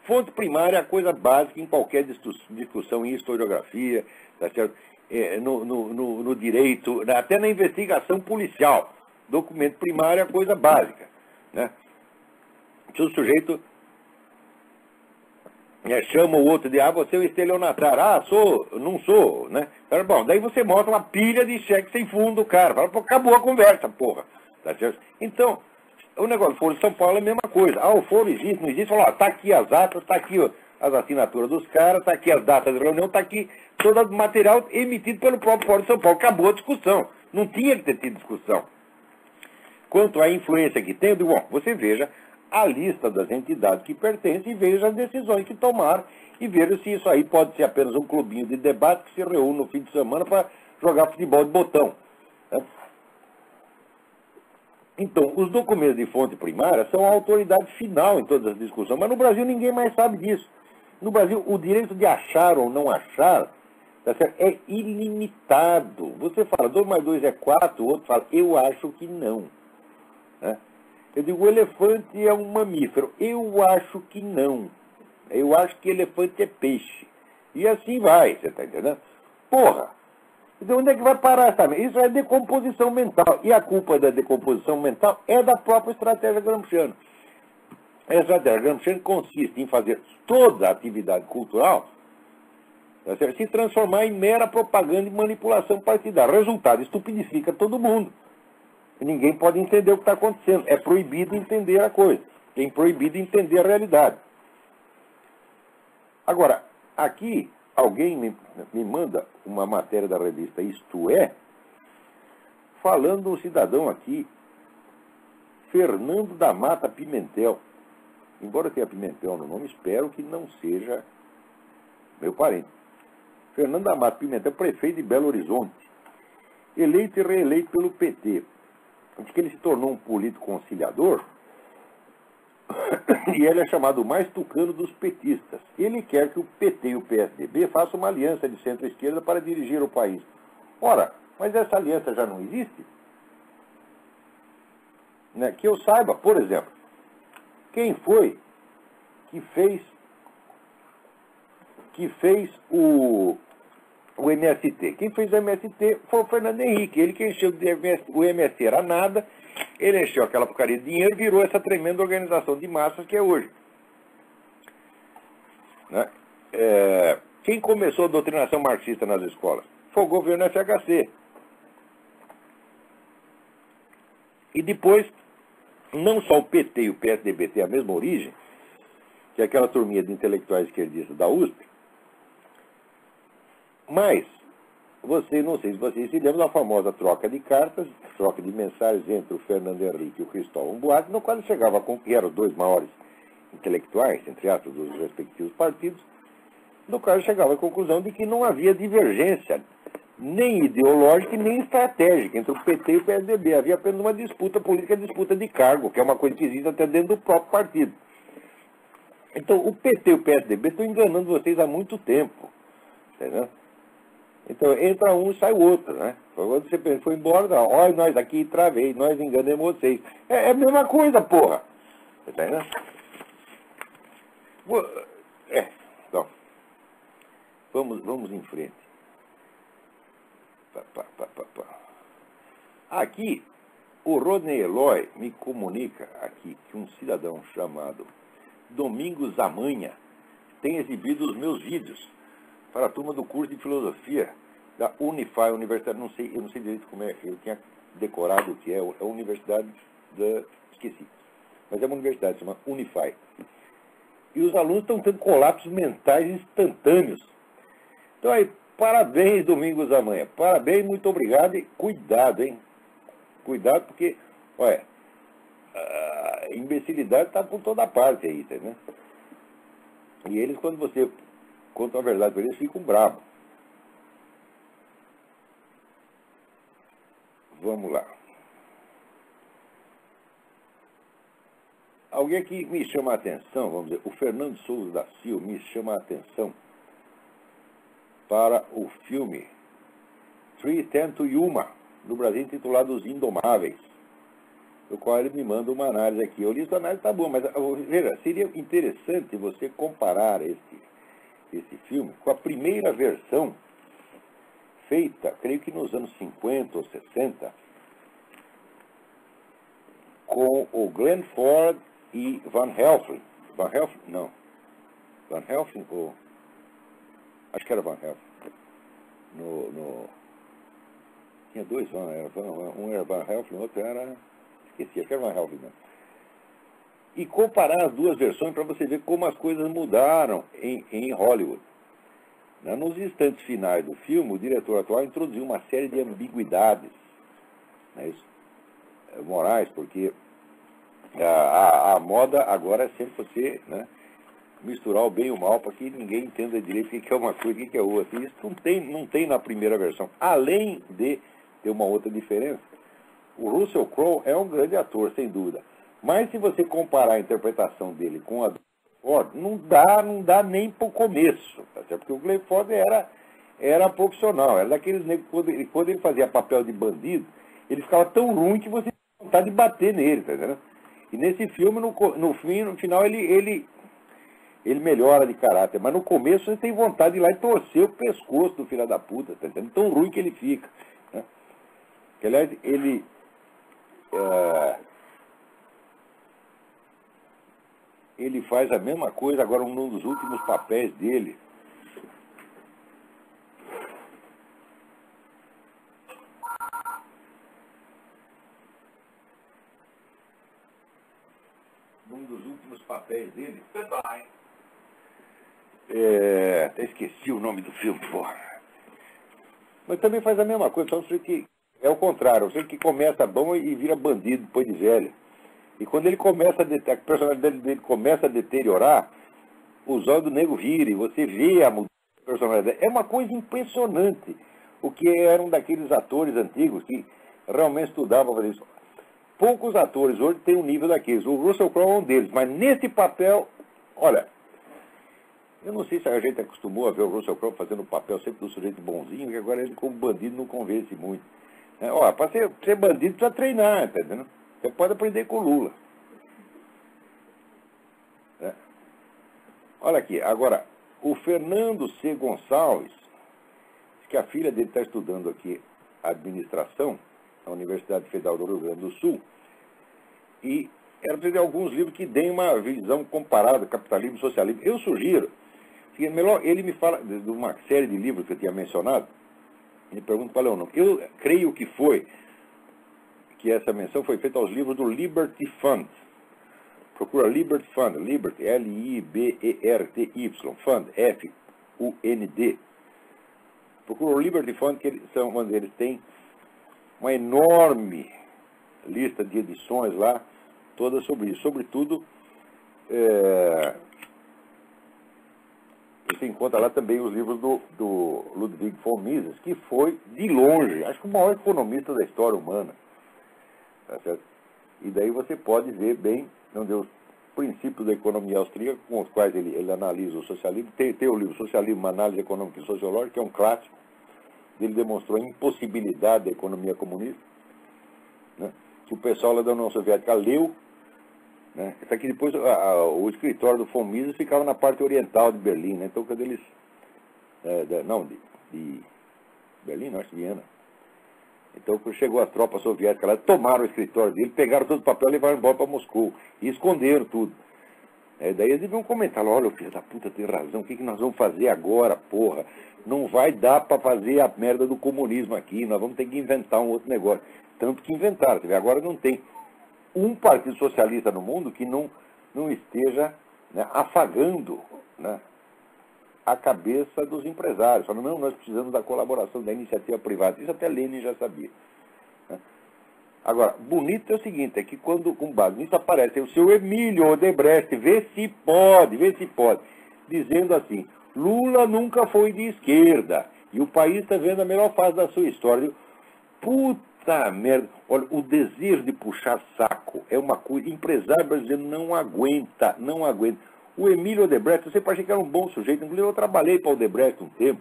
Fonte primária é a coisa básica em qualquer discussão em historiografia, tá certo? No direito, até na investigação policial. Documento primário é a coisa básica, né? Se o sujeito chama o outro de, você é o estelionatário, não sou, né? Bom, daí você mostra uma pilha de cheque sem fundo do cara, fala, pô, acabou a conversa, porra, tá certo? Então, o negócio do Foro de São Paulo é a mesma coisa, o Foro existe, não existe, fala, tá aqui as atas, tá aqui as assinaturas dos caras, tá aqui as datas de reunião, tá aqui todo o material emitido pelo próprio Foro de São Paulo, acabou a discussão, não tinha que ter tido discussão. Quanto à influência que tem, eu digo, bom, você veja a lista das entidades que pertencem e veja as decisões que tomaram e veja se isso aí pode ser apenas um clubinho de debate que se reúne no fim de semana para jogar futebol de botão. Né? Então, os documentos de fonte primária são a autoridade final em todas as discussões, mas no Brasil ninguém mais sabe disso. No Brasil, o direito de achar ou não achar, tá certo? É ilimitado. Você fala, 2 mais 2 é 4, o outro fala, eu acho que não. Né? Eu digo, o elefante é um mamífero. Eu acho que não. Eu acho que elefante é peixe. E assim vai, você está entendendo? Porra! Então onde é que vai parar essa merda? Isso é decomposição mental. E a culpa da decomposição mental é da própria estratégia gramsciana. A estratégia gramsciana consiste em fazer toda a atividade cultural se transformar em mera propaganda e manipulação partidária. Resultado, estupidifica todo mundo. Ninguém pode entender o que está acontecendo. É proibido entender a coisa. Tem proibido entender a realidade. Agora, aqui, alguém me manda uma matéria da revista Isto É, falando de um cidadão aqui, Fernando da Mata Pimentel. Embora tenha Pimentel no nome, espero que não seja meu parente. Fernando da Mata Pimentel, prefeito de Belo Horizonte. Eleito e reeleito pelo PT. Diz que ele se tornou um político conciliador e ele é chamado o mais tucano dos petistas. Ele quer que o PT e o PSDB façam uma aliança de centro-esquerda para dirigir o país. Ora, mas essa aliança já não existe? Né? Que eu saiba, por exemplo, quem foi que fez o MST? Quem fez o MST foi o Fernando Henrique. Ele que encheu o MST era nada, ele encheu aquela porcaria de dinheiro e virou essa tremenda organização de massas que é hoje. Né? Quem começou a doutrinação marxista nas escolas? Foi o governo FHC. E depois, não só o PT e o PSDB têm a mesma origem, que é aquela turminha de intelectuais esquerdistas da USP, mas, não sei se vocês se lembram da famosa troca de cartas, troca de mensagens entre o Fernando Henrique e o Cristóvão Buarque, no qual ele chegava que eram os dois maiores intelectuais, entre aspas, dos respectivos partidos, no qual ele chegava à conclusão de que não havia divergência, nem ideológica e nem estratégica entre o PT e o PSDB. Havia apenas uma disputa política, disputa de cargo, que é uma coisa que existe até dentro do próprio partido. Então, o PT e o PSDB estão enganando vocês há muito tempo, entendeu? Então, entra um e sai o outro, né? Quando você pensa, foi embora, não. Olha, nós aqui travei, nós enganamos vocês. É a mesma coisa, porra. Tá entendendo? Então, vamos em frente. Aqui, o Rodney Eloy me comunica aqui que um cidadão chamado Domingos Amanha tem exibido os meus vídeos para a turma do curso de filosofia da Unify, Universidade, eu não sei direito como é, eu tinha decorado o que é a Universidade da... esqueci. Mas é uma universidade, se chama Unify. E os alunos estão tendo colapsos mentais instantâneos. Então aí, parabéns, Domingos da Manhã. Parabéns, muito obrigado e cuidado, hein? Cuidado porque, olha, a imbecilidade está por toda parte aí, entendeu? E eles, quando você conta a verdade para eles, ficam bravos. Vamos lá. Alguém que me chama a atenção, vamos dizer, o Fernando Souza da Silva me chama a atenção para o filme 3:10 to Yuma, no Brasil intitulado Os Indomáveis, do qual ele me manda uma análise aqui. Eu li essa análise, tá bom, mas veja, seria interessante você comparar esse filme com a primeira versão feita, creio que nos anos 50 ou 60, com o Glenn Ford e Van Helsing. Van Helsing? Não. Van Helsing ou... Acho que era Van Helsing. Tinha dois Van, um era Van Helsing, o outro era... Esqueci, acho que era Van Helsing, né? E comparar as duas versões para você ver como as coisas mudaram em Hollywood. Nos instantes finais do filme, o diretor atual introduziu uma série de ambiguidades, né, morais, porque a moda agora é sempre você, né, misturar o bem e o mal para que ninguém entenda direito o que é uma coisa e o que é outra. Isso não tem na primeira versão. Além de ter uma outra diferença, o Russell Crowe é um grande ator, sem dúvida. Mas se você comparar a interpretação dele com a do Ford, não dá nem para o começo, tá certo? Porque o Glenn Ford era profissional, era daqueles negros, quando ele fazia papel de bandido, ele ficava tão ruim que você tinha vontade de bater nele, tá entendendo? E nesse filme, no final, ele melhora de caráter, mas no começo você tem vontade de ir lá e torcer o pescoço do filho da puta, tá entendendo? Tão ruim que ele fica, né? Que, aliás, ele faz a mesma coisa agora num dos últimos papéis dele. Num dos últimos papéis dele. Até esqueci o nome do filme, porra. Mas também faz a mesma coisa, só você que é o contrário, você que começa bom e vira bandido depois de velho. E quando ele começa a personalidade dele começa a deteriorar, os olhos do nego viram, e você vê a mudança de personalidade. É uma coisa impressionante. O que eram daqueles atores antigos que realmente estudavam fazer isso. Poucos atores hoje têm um nível daqueles. O Russell Crowe é um deles, mas nesse papel, olha, eu não sei se a gente acostumou a ver o Russell Crowe fazendo o papel sempre do sujeito bonzinho, que agora ele como bandido não convence muito. Olha, para ser bandido precisa treinar, tá entendendo? Você pode aprender com o Lula. Olha aqui, agora, o Fernando C. Gonçalves, que a filha dele está estudando aqui administração na Universidade Federal do Rio Grande do Sul, e ela precisa de alguns livros que deem uma visão comparada, capitalismo e socialismo. Eu sugiro, que melhor, ele me fala de uma série de livros que eu tinha mencionado, ele pergunta qual é o nome. Eu creio que essa menção foi feita aos livros do Liberty Fund. Procura Liberty Fund, Liberty, Liberty, Fund, F-U-N-D. Procura o Liberty Fund, que eles têm uma enorme lista de edições lá, todas sobre isso. Sobretudo, você encontra lá também os livros do Ludwig von Mises, que foi, de longe, acho que o maior economista da história humana. Tá certo? E daí você pode ver bem os princípios da economia austríaca, com os quais ele analisa o socialismo. Tem o livro Socialismo, uma análise econômica e sociológica, que é um clássico. Ele demonstrou a impossibilidade da economia comunista, né, que o pessoal lá da União Soviética leu. Né, isso aqui depois, o escritório do von Mises ficava na parte oriental de Berlim. Né, então, quando eles... de Berlim, não, acho que Viena. Então, quando chegou a tropa soviética lá, tomaram o escritório dele, pegaram todo o papel e levaram embora para Moscou. E esconderam tudo. Daí eles deviam comentar, olha, o filho da puta tem razão, o que nós vamos fazer agora, porra? Não vai dar para fazer a merda do comunismo aqui, nós vamos ter que inventar um outro negócio. Tanto que inventaram, agora não tem um partido socialista no mundo que não esteja, né, afagando, né, a cabeça dos empresários. Falando, não, nós precisamos da colaboração da iniciativa privada. Isso até Lenin já sabia. Né? Agora, bonito é o seguinte, é que quando, com base nisso, aparece o seu Emílio Odebrecht, vê se pode, dizendo assim, Lula nunca foi de esquerda, e o país está vendo a melhor fase da sua história. Puta merda, olha, o desejo de puxar saco é uma coisa, empresário brasileiro não aguenta. O Emílio Odebrecht, eu sempre achei que era um bom sujeito, inclusive eu trabalhei para o Odebrecht um tempo,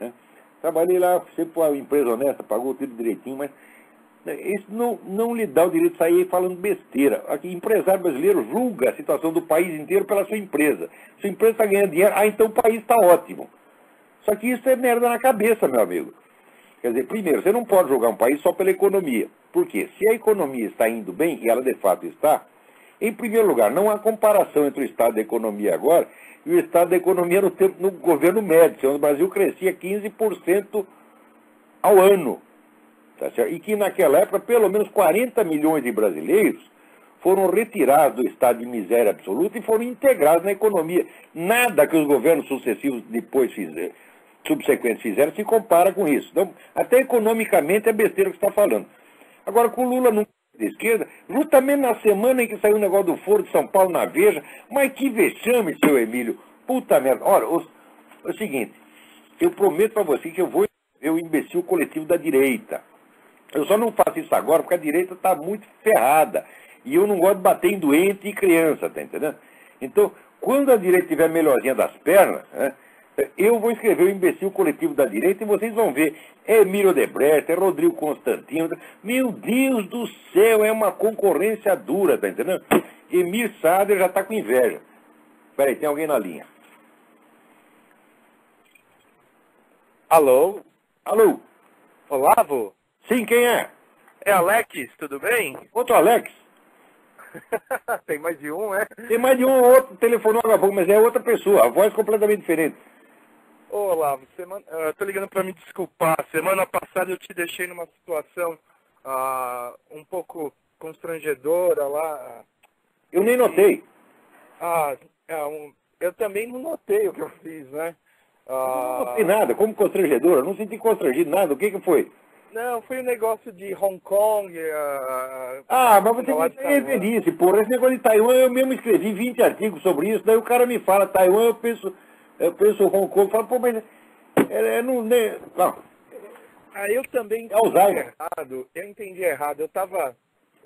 né? Trabalhei lá, sempre foi uma empresa honesta, pagou tudo direitinho, mas isso não lhe dá o direito de sair aí falando besteira. Aqui, empresário brasileiro julga a situação do país inteiro pela sua empresa. Sua empresa está ganhando dinheiro, então o país está ótimo. Só que isso é merda na cabeça, meu amigo. Quer dizer, primeiro, você não pode julgar um país só pela economia. Por quê? Se a economia está indo bem, e ela de fato está, em primeiro lugar, não há comparação entre o estado da economia agora e o estado da economia no governo Médici, onde o Brasil crescia 15% ao ano. Tá certo? E que naquela época, pelo menos 40 milhões de brasileiros foram retirados do estado de miséria absoluta e foram integrados na economia. Nada que os governos sucessivos depois subsequentes fizeram se compara com isso. Então, até economicamente é besteira que você está falando. Agora, com o Lula não de esquerda, justamente na semana em que saiu o negócio do Foro de São Paulo na Veja, mas que vexame, seu Emílio. Puta merda. Olha, é o seguinte, eu prometo para você que eu vou ver o imbecil coletivo da direita. Eu só não faço isso agora porque a direita está muito ferrada. E eu não gosto de bater em doente e criança, tá entendendo? Então, quando a direita estiver melhorzinha das pernas, né, eu vou escrever o imbecil coletivo da direita e vocês vão ver. É Emílio Odebrecht, é Rodrigo Constantino. Meu Deus do céu, é uma concorrência dura, tá entendendo? Emir Sader já está com inveja. Peraí, tem alguém na linha. Alô? Alô? Olavo? Sim, quem é? É Alex, tudo bem? Outro Alex? Tem mais de um, é? Tem mais de um ou outro telefonou agora há pouco, mas é outra pessoa, a voz completamente diferente. Ô, Olavo, eu tô ligando para me desculpar. Semana passada eu te deixei numa situação um pouco constrangedora lá. Eu nem notei. Eu também não notei o que eu fiz, né? Eu não notei nada, como constrangedora, eu não senti constrangido nada, o que foi? Não, foi um negócio de Hong Kong. Mas você tem que referir porra. Esse negócio de Taiwan, eu mesmo escrevi 20 artigos sobre isso, daí o cara me fala Taiwan, eu penso Hong Kong, eu falo, pô, mas não. Eu também entendi errado. Eu entendi errado. Eu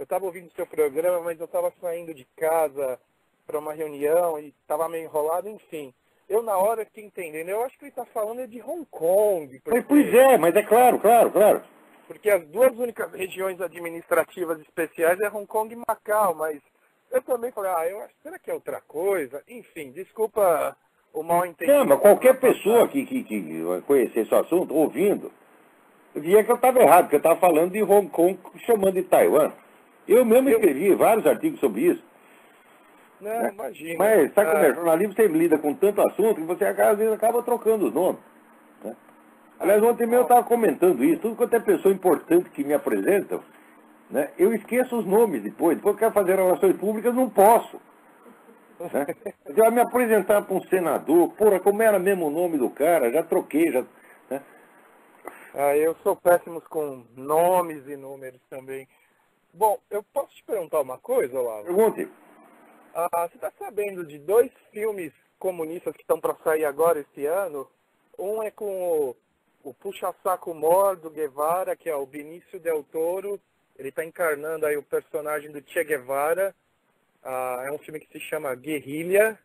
tava ouvindo o seu programa, mas eu estava saindo de casa para uma reunião e estava meio enrolado, enfim. Eu, na hora, fiquei entendendo. Eu acho que ele está falando de Hong Kong. Porque... Pois é, mas é claro. Porque as duas únicas regiões administrativas especiais é Hong Kong e Macau, mas eu também falei, será que é outra coisa? Enfim, desculpa o mal entendido. Não, mas qualquer pessoa que conhecesse o assunto, ouvindo, via que eu estava errado, porque eu estava falando de Hong Kong chamando de Taiwan. Eu mesmo escrevi vários artigos sobre isso. Não, né? imagina. Mas, sabe como é? Jornalismo você lida com tanto assunto que você às vezes acaba trocando os nomes. Né? Aliás, ontem mesmo eu estava comentando isso. Tudo quanto é pessoa importante que me apresentam, né, eu esqueço os nomes depois. Depois que eu quero fazer relações públicas, não posso. Né? Eu ia me apresentar para um senador, porra, como era mesmo o nome do cara, já troquei, já... Né? Eu sou péssimo com nomes e números também. Bom, eu posso te perguntar uma coisa, Olavo? Pergunte. Você está sabendo de 2 filmes comunistas que estão para sair agora esse ano? Um é com o puxa-saco mor do Guevara, que é o Benício Del Toro. Ele está encarnando aí o personagem do Che Guevara. É um filme que se chama Guerrilha.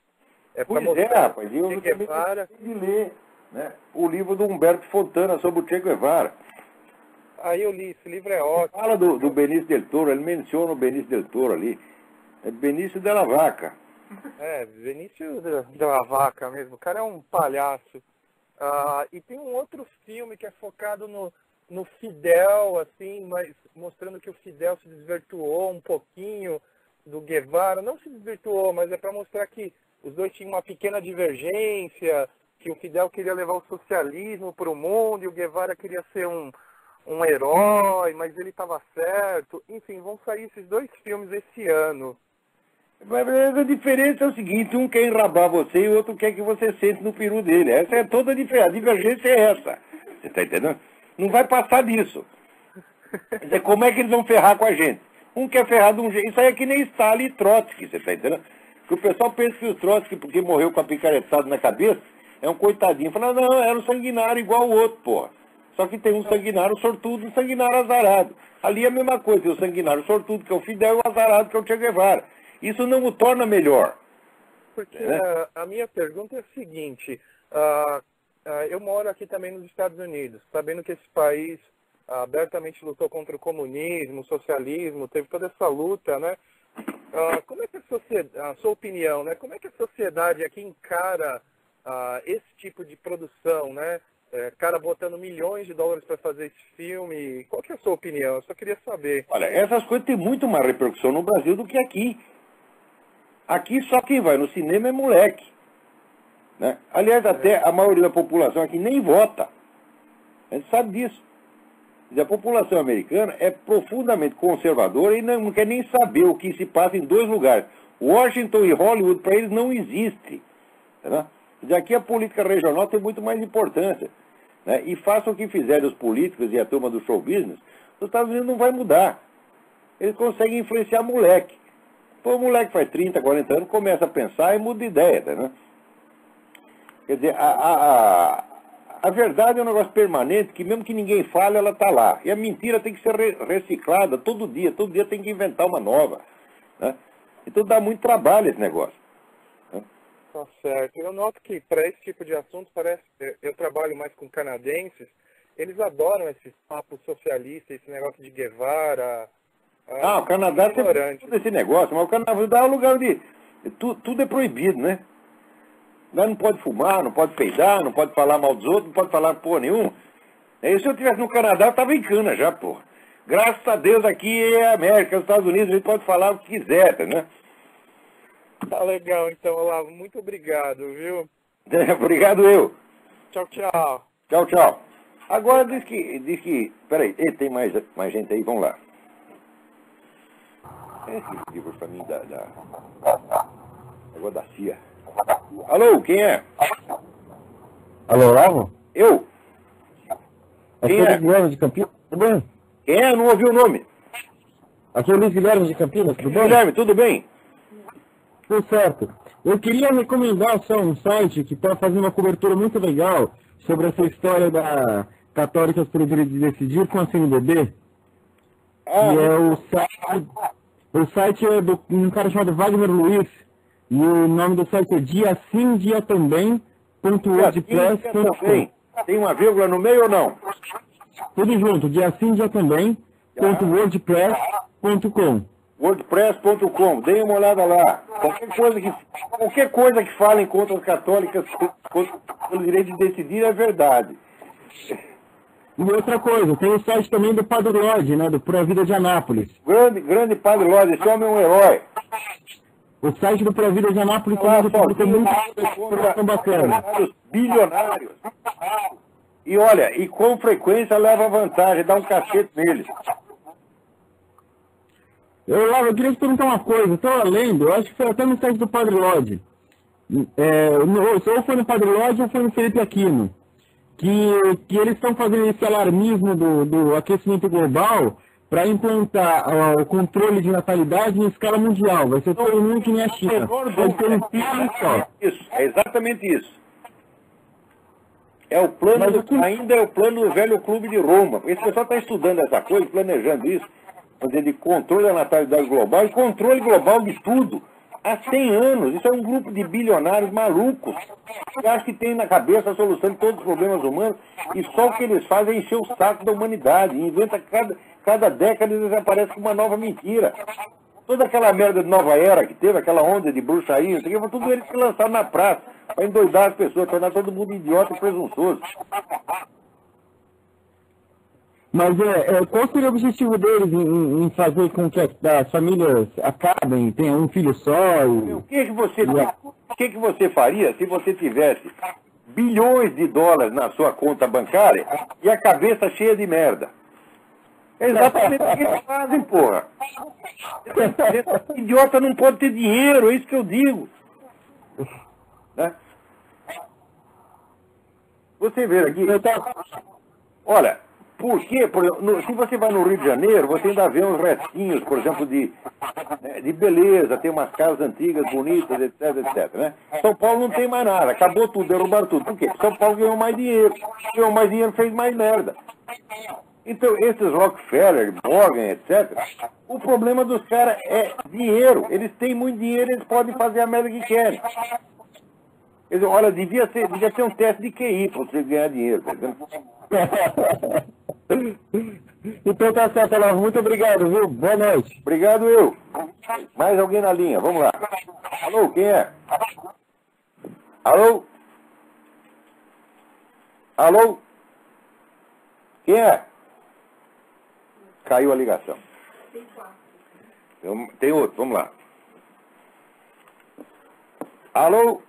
Pois é, rapaz, eu Guevara. De ler, né, o livro do Humberto Fontana sobre o Che Guevara. Aí eu li, esse livro é ótimo. Fala do Benício Del Toro, ele menciona o Benício Del Toro ali. É Benício Della Vaca. Benício Della Vaca mesmo. O cara é um palhaço. E tem um outro filme que é focado no Fidel, assim, mas mostrando que o Fidel se desvirtuou um pouquinho. do Guevara não se desvirtuou, mas é para mostrar que os dois tinham uma pequena divergência, que o Fidel queria levar o socialismo para o mundo e o Guevara queria ser um herói, mas ele estava certo. Enfim, vão sair esses dois filmes esse ano. Mas a diferença é o seguinte, um quer enrabar você e o outro quer que você sente no peru dele. Essa é toda a diferença. A divergência é essa. Você está entendendo? Não vai passar disso. Quer dizer, como é que eles vão ferrar com a gente? Um quer ferrar de um jeito. Isso aí é que nem Stalin e Trotsky, você está entendendo? Porque o pessoal pensa que o Trotsky, porque morreu com a picaretada na cabeça, é um coitadinho. Fala, não, era um sanguinário igual o outro, porra. Só que tem um sanguinário sortudo e um sanguinário azarado. Ali é a mesma coisa, tem o sanguinário sortudo, que é o Fidel, e o azarado, que é o Che Guevara. Isso não o torna melhor. Porque a minha pergunta é a seguinte, eu moro aqui também nos Estados Unidos, sabendo que esse país abertamente lutou contra o comunismo, o socialismo, teve toda essa luta, né? Como é que a sua opinião, né? Como é que a sociedade aqui encara esse tipo de produção, né? Cara botando milhões de dólares para fazer esse filme, qual que é a sua opinião? Eu só queria saber. Olha, essas coisas têm muito mais repercussão no Brasil do que aqui. Aqui só quem vai no cinema é moleque. Né? Aliás, até a maioria da população aqui nem vota. A gente sabe disso. A população americana é profundamente conservadora e não quer nem saber o que se passa em dois lugares. Washington e Hollywood, para eles, não existe. Né? Aqui a política regional tem muito mais importância. Né? E façam o que fizerem os políticos e a turma do show business, os Estados Unidos não vai mudar. Eles conseguem influenciar moleque. Pô, o moleque faz 30, 40 anos, começa a pensar e muda de ideia. Né? Quer dizer, a verdade é um negócio permanente, que mesmo que ninguém fale, ela está lá. E a mentira tem que ser reciclada todo dia tem que inventar uma nova. Né? Então dá muito trabalho esse negócio. Né? Tá certo. Eu noto que para esse tipo de assunto, eu trabalho mais com canadenses, eles adoram esses papos socialistas, esse negócio de Guevara. O Canadá tem todo esse negócio, mas o Canadá é um lugar onde tudo é proibido, né? Lá não pode fumar, não pode peidar, não pode falar mal dos outros, não pode falar porra nenhuma. E se eu estivesse no Canadá, eu estava em cana já, porra. Graças a Deus aqui é a América, os Estados Unidos, a gente pode falar o que quiser, né? Tá legal, então, Olavo. Muito obrigado, viu? Obrigado eu. Tchau, tchau. Tchau, tchau. Agora diz que... Peraí, tem mais gente aí, vamos lá. Esse livro pra mim agora da CIA. Alô, quem é? Alô, Olavo? Eu? Aqui é o Luiz Guilherme de Campinas, tudo bem? Quem é? Não ouvi o nome. Aqui é o Luiz Guilherme de Campinas, tudo bem? Guilherme, tudo bem? Tudo certo. Eu queria recomendar só um site que está fazendo uma cobertura muito legal sobre essa história da Católicas pelo Direito de Decidir com a CNBB. Que é o site é de um cara chamado Wagner Luiz. E o nome do site é diasimdiatambém.wordpress.com. Tem uma vírgula no meio ou não? Tudo junto, diasimdiatambém.wordpress.com. wordpress.com, dê uma olhada lá. Qualquer coisa que falem contra as católicas pelo direito de decidir é verdade. E outra coisa, tem o site também do Padre Lodge, né, do Pro Vida de Anápolis. Grande Padre Lodge, esse homem é um herói. O site do Pro Vida de Anápolis também publica muita informação bacana. Bilionários. E olha, e com frequência leva vantagem, dá um cacete neles. Eu queria te perguntar uma coisa, eu estava lendo, eu acho que foi até no site do Padre Lodge. Ou foi no Padre Lodge ou foi no Felipe Aquino. Que eles estão fazendo esse alarmismo do aquecimento global para implantar o controle de natalidade em escala mundial. Vai ser todo mundo que nem a China. Vai ter um filho só. Isso, é exatamente isso. É o plano, ainda é o plano do velho Clube de Roma. Esse pessoal está estudando essa coisa, planejando isso, fazer de controle da natalidade global e controle global de tudo. Há 100 anos, isso é um grupo de bilionários malucos que acham que tem na cabeça a solução de todos os problemas humanos e só o que eles fazem é encher o saco da humanidade. Inventa cada década eles aparecem com uma nova mentira. Toda aquela merda de nova era que teve, aquela onda de bruxaria, tudo eles que lançaram na praça para endoidar as pessoas, tornar todo mundo idiota e presunçoso. Mas qual seria o objetivo deles em fazer com que as famílias acabem, tenham um filho só? O que você faria se você tivesse bilhões de dólares na sua conta bancária e a cabeça cheia de merda? É exatamente o que eles fazem, porra. Idiota não pode ter dinheiro, é isso que eu digo. Né? Você vê aqui... Olha, porque, por exemplo, se você vai no Rio de Janeiro, você ainda vê uns restinhos, por exemplo, de beleza, tem umas casas antigas, bonitas, etc, etc, né? São Paulo não tem mais nada, acabou tudo, derrubaram tudo. Por quê? São Paulo ganhou mais dinheiro. Ganhou mais dinheiro, fez mais merda. Então, esses Rockefeller, Morgan, etc., o problema dos caras é dinheiro. Eles têm muito dinheiro, eles podem fazer a merda que querem. Eles, olha, devia ser um teste de QI para você ganhar dinheiro, tá vendo? Então tá certo, Olavo. Muito obrigado, viu? Boa noite. Obrigado, eu. Mais alguém na linha? Vamos lá. Alô, quem é? Alô? Alô? Quem é? Caiu a ligação. Tem outro, vamos lá. Alô?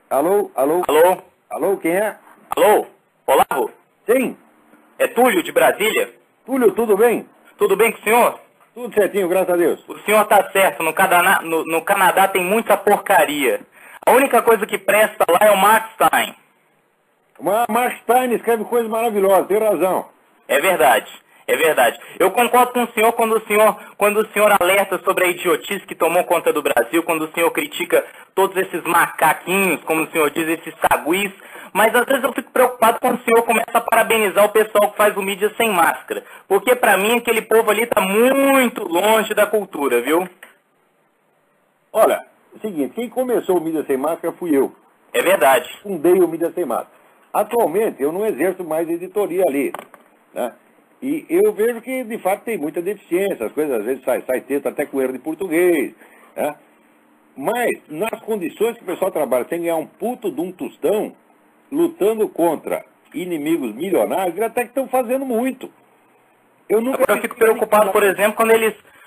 Alô? Alô? Alô? Alô, quem é? Alô? Olavo? Sim. É Túlio, de Brasília? Túlio, tudo bem? Tudo bem com o senhor? Tudo certinho, graças a Deus. O senhor tá certo, no Canadá tem muita porcaria. A única coisa que presta lá é o Mark Stein. Mark Stein escreve coisas maravilhosas, tem razão. É verdade, é verdade. Eu concordo com o senhor quando o senhor alerta sobre a idiotice que tomou conta do Brasil, quando o senhor critica todos esses macaquinhos, como o senhor diz, esses saguis. Mas às vezes eu fico preocupado quando o senhor começa a parabenizar o pessoal que faz o mídia sem máscara. Porque pra mim aquele povo ali tá muito longe da cultura, viu? Olha, é o seguinte, quem começou o mídia sem máscara fui eu. É verdade. Fundei o mídia sem máscara. Atualmente eu não exerço mais editoria ali, né? E eu vejo que de fato tem muita deficiência, as coisas às vezes sai texto até com erro de português, né? Mas nas condições que o pessoal trabalha sem ganhar um puto de um tostão, lutando contra inimigos milionários, eles até que estão fazendo muito. Eu fico preocupado, por exemplo,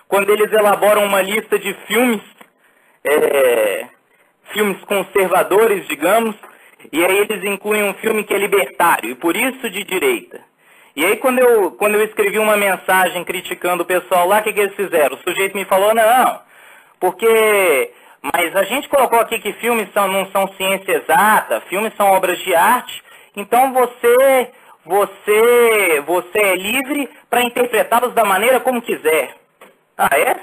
quando eles elaboram uma lista de filmes, filmes conservadores, digamos, e aí eles incluem um filme que é libertário, e por isso de direita. E aí quando eu escrevi uma mensagem criticando o pessoal lá, o que eles fizeram? O sujeito me falou, não, porque... Mas a gente colocou aqui que filmes não são ciência exata, filmes são obras de arte, então você é livre para interpretá-los da maneira como quiser. Ah, é?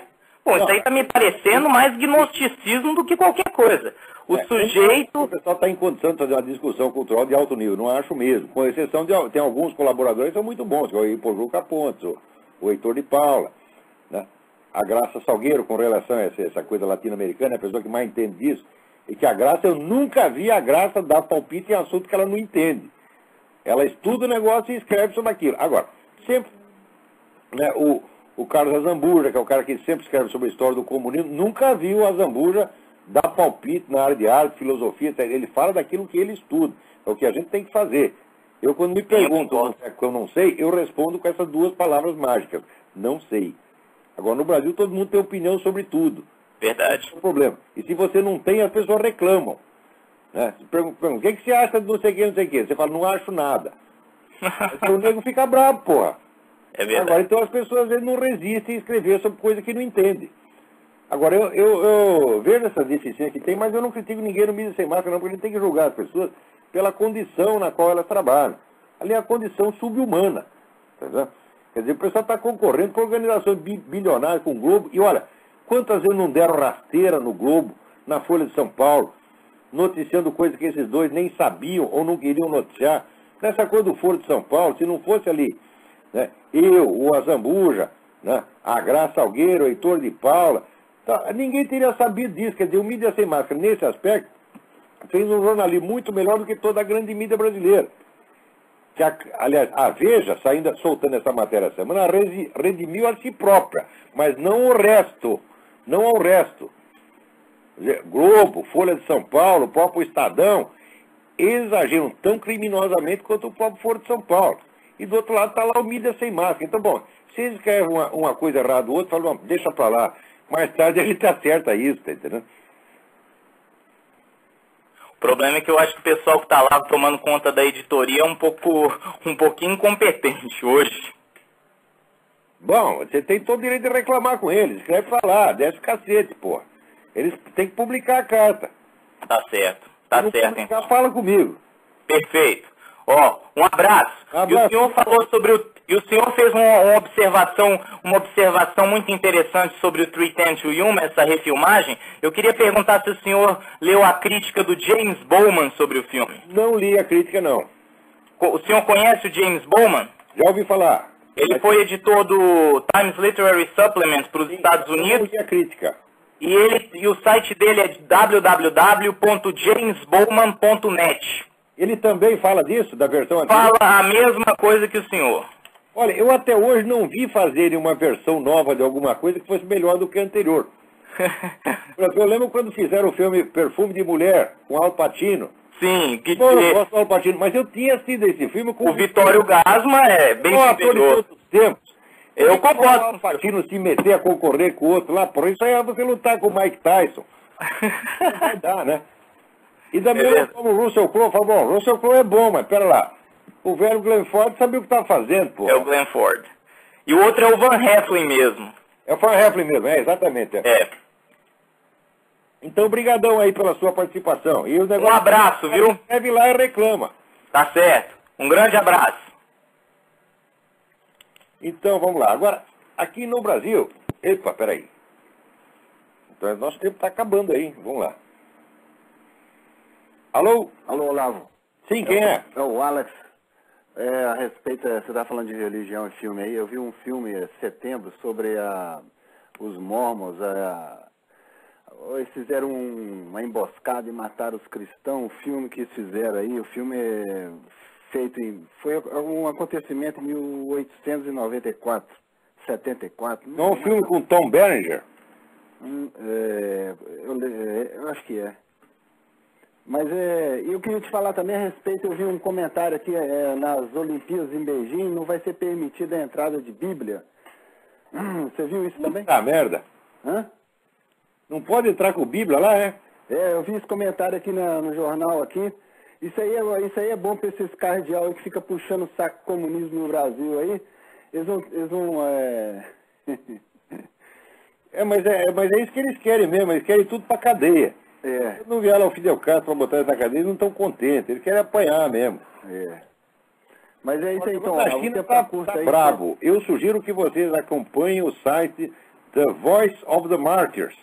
Bom, isso aí está me parecendo mais gnosticismo do que qualquer coisa. O sujeito... O pessoal está em condição de fazer uma discussão cultural de alto nível, não acho mesmo. Com exceção de... Tem alguns colaboradores que são muito bons, que é o Hipojuca Pontes, o Heitor de Paula, né? A Graça Salgueiro, com relação a essa coisa latino-americana, é a pessoa que mais entende disso, e que a Graça, eu nunca vi a Graça dar palpite em assunto que ela não entende. Ela estuda o negócio e escreve sobre aquilo. Agora, sempre, né, o Carlos Azambuja, que é o cara que sempre escreve sobre a história do comunismo, nunca viu o Azambuja dar palpite na área de arte, filosofia, ele fala daquilo que ele estuda. É o que a gente tem que fazer. Eu, quando me perguntam o que eu não sei, eu respondo com essas duas palavras mágicas. Não sei. Agora, no Brasil, todo mundo tem opinião sobre tudo. Verdade. Esse é o problema. E se você não tem, as pessoas reclamam. Né? Perguntam, o que você acha de não sei o que, não sei o que? Você fala, não acho nada. Então o nego fica bravo, porra. É verdade. Agora, então as pessoas às vezes não resistem a escrever sobre coisa que não entendem. Agora, eu vejo essa deficiência que tem, mas eu não critico ninguém no mídia sem máscara, não, porque a gente tem que julgar as pessoas pela condição na qual elas trabalham. Ali é a condição sub-humana. Tá vendo? Quer dizer, o pessoal está concorrendo com organizações bilionárias, com o Globo. E olha, quantas vezes não deram rasteira no Globo, na Folha de São Paulo, noticiando coisas que esses dois nem sabiam ou não queriam noticiar. Nessa coisa do Foro de São Paulo, se não fosse ali, né, eu, o Azambuja, né, a Graça Salgueiro, o Heitor de Paula, tá, ninguém teria sabido disso. Quer dizer, o mídia sem máscara, nesse aspecto, fez um jornalismo muito melhor do que toda a grande mídia brasileira. Que aliás, a Veja, soltando essa matéria essa semana, redimiu a si própria, mas não o resto. Não ao resto. Globo, Folha de São Paulo, o próprio Estadão, eles agiram tão criminosamente quanto o próprio Foro de São Paulo. e do outro lado está lá o mídia sem máscara. Então, bom, se eles escrevem uma coisa errada, o outro fala, não, deixa para lá. Mais tarde ele acerta isso, tá entendendo? O problema é que eu acho que o pessoal que está lá tomando conta da editoria é um pouquinho incompetente hoje. Bom, você tem todo o direito de reclamar com eles. Escreve pra lá, desce o cacete, pô. Eles têm que publicar a carta. Tá certo, tá Se certo, publicar, então. fala comigo. Perfeito. Ó, um abraço. E o senhor falou sobre e o senhor fez uma observação muito interessante sobre o 310 to Yuma, essa refilmagem. Eu queria perguntar se o senhor leu a crítica do James Bowman sobre o filme. Não li a crítica, não. O senhor conhece o James Bowman? Já ouvi falar. Ele foi editor do Times Literary Supplement para os Estados Unidos. Não li a crítica. E o site dele é www.jamesbowman.net. Ele também fala disso, da versão antiga? Fala a mesma coisa que o senhor. Olha, eu até hoje não vi fazerem uma versão nova de alguma coisa que fosse melhor do que a anterior. Eu lembro quando fizeram o filme Perfume de Mulher, com Al Pacino. Sim, que Bom, eu gosto do Al Pacino, mas eu tinha assistido esse filme com... o Vitório Gasma é bem superior. Tempos. Eu concordo. O Al Pacino se meter a concorrer com o outro lá, por isso aí é você lutar com o Mike Tyson. Não vai dar, né? E da mesma forma o Russell Crowe, fala, bom, o Russell Crowe é bom, mas pera lá. O velho Glenn Ford sabia o que estava fazendo, pô. É o Glenn Ford. E o outro é o Van Heflin mesmo. É o Van Heflin mesmo, exatamente. É. Então, brigadão aí pela sua participação. E o negócio, Um abraço, viu? Escreve lá e reclama. Tá certo. Um grande abraço. Então, vamos lá. Agora, aqui no Brasil... Epa, peraí. Então, nosso tempo está acabando aí. Vamos lá. Alô? Alô, Olavo. Sim, quem é? É o Alex. A respeito, você está falando de religião e filme aí. Eu vi um filme em setembro sobre os mormons. Eles fizeram uma emboscada e mataram os cristãos. O filme que eles fizeram aí, o filme é feito foi um acontecimento em 1894, 74. Não é um filme com Tom Berenger? Eu acho que é. Mas eu queria te falar também a respeito, eu vi um comentário aqui, nas Olimpíadas em Beijing, não vai ser permitida a entrada de Bíblia. Você viu isso também? Ah, merda. Hã? Não pode entrar com Bíblia lá, é? Eu vi esse comentário aqui no jornal aqui. Isso aí é bom para esses cardeal aí que fica puxando o saco comunismo no Brasil aí. Eles vão mas é isso que eles querem mesmo, eles querem tudo pra cadeia. É. Não vieram o Fidel Castro para botar eles na cadeia, eles não estão contentes, eles querem apanhar mesmo. É. Mas é isso aí, então. A China está bravo. Eu sugiro que vocês acompanhem o site The Voice of the Martyrs,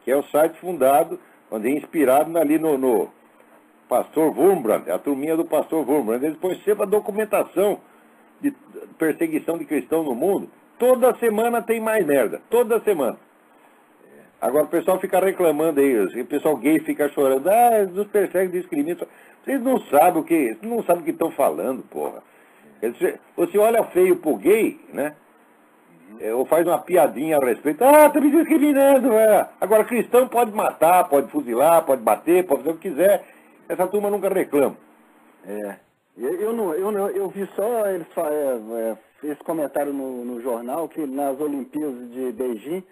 que é o site fundado, onde é inspirado ali no Pastor Wurmbrand, a turminha do Pastor Wurmbrand. Eles põem sempre a documentação de perseguição de cristãos no mundo. Toda semana tem mais merda, toda semana. Agora o pessoal fica reclamando aí, o pessoal gay fica chorando, nos perseguem, discriminam. Vocês não sabem o que estão falando, porra. Você olha feio pro gay, né? Ou faz uma piadinha a respeito, tá me discriminando, Agora cristão pode matar, pode fuzilar, pode bater, pode fazer o que quiser. Essa turma nunca reclama. Eu vi só esse comentário no jornal que nas Olimpíadas de Beijing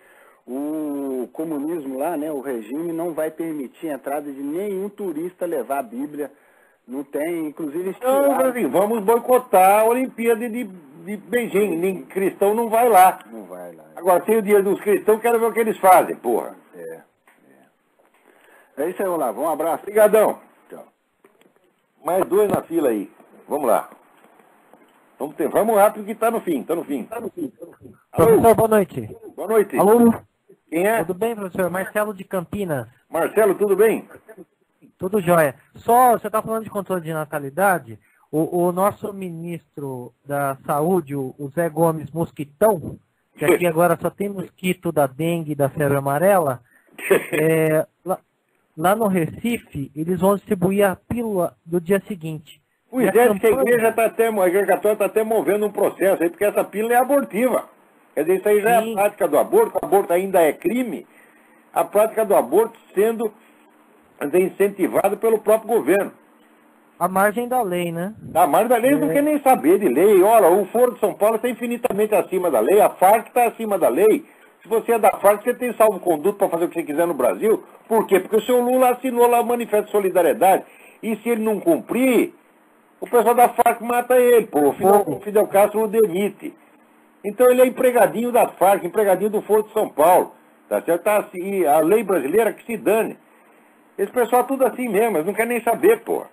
o comunismo lá, né, o regime não vai permitir a entrada de nenhum turista levar a Bíblia. Não tem, inclusive... vamos boicotar a Olimpíada de Beijing. Nem cristão não vai lá. Não vai lá. Agora, tem o dia dos cristãos, quero ver o que eles fazem, porra. É isso aí, Olavo. Um abraço. Obrigadão. Tchau. Mais dois na fila aí. Vamos lá. Vamos rápido que tá no fim. Professor, boa noite. Boa noite. Alô? Quem é? Tudo bem, professor? Marcelo de Campinas. Marcelo, tudo bem? Tudo jóia. Só, você está falando de controle de natalidade, o nosso ministro da Saúde, o Zé Gomes Mosquitão, que aqui agora só tem mosquito da dengue e da febre amarela, lá no Recife, eles vão distribuir a pílula do dia seguinte. Pois é, que a igreja católica está até movendo um processo aí, porque essa pílula é abortiva. Quer dizer, isso aí já é a prática do aborto, o aborto ainda é crime, a prática do aborto sendo incentivada pelo próprio governo. à margem da lei, né? A margem da lei, eles não querem nem saber de lei. Olha, o Foro de São Paulo está infinitamente acima da lei, a Farc está acima da lei. Se você é da Farc, você tem salvo-conduto para fazer o que você quiser no Brasil. Por quê? Porque o seu Lula assinou lá o Manifesto de Solidariedade. E se ele não cumprir, o pessoal da Farc mata ele, pô. O Fidel Castro o demite. Então ele é empregadinho da Farc, empregadinho do Foro de São Paulo. Tá certo? Tá assim, a lei brasileira que se dane. Esse pessoal é tudo assim mesmo, eles não querem nem saber, pô.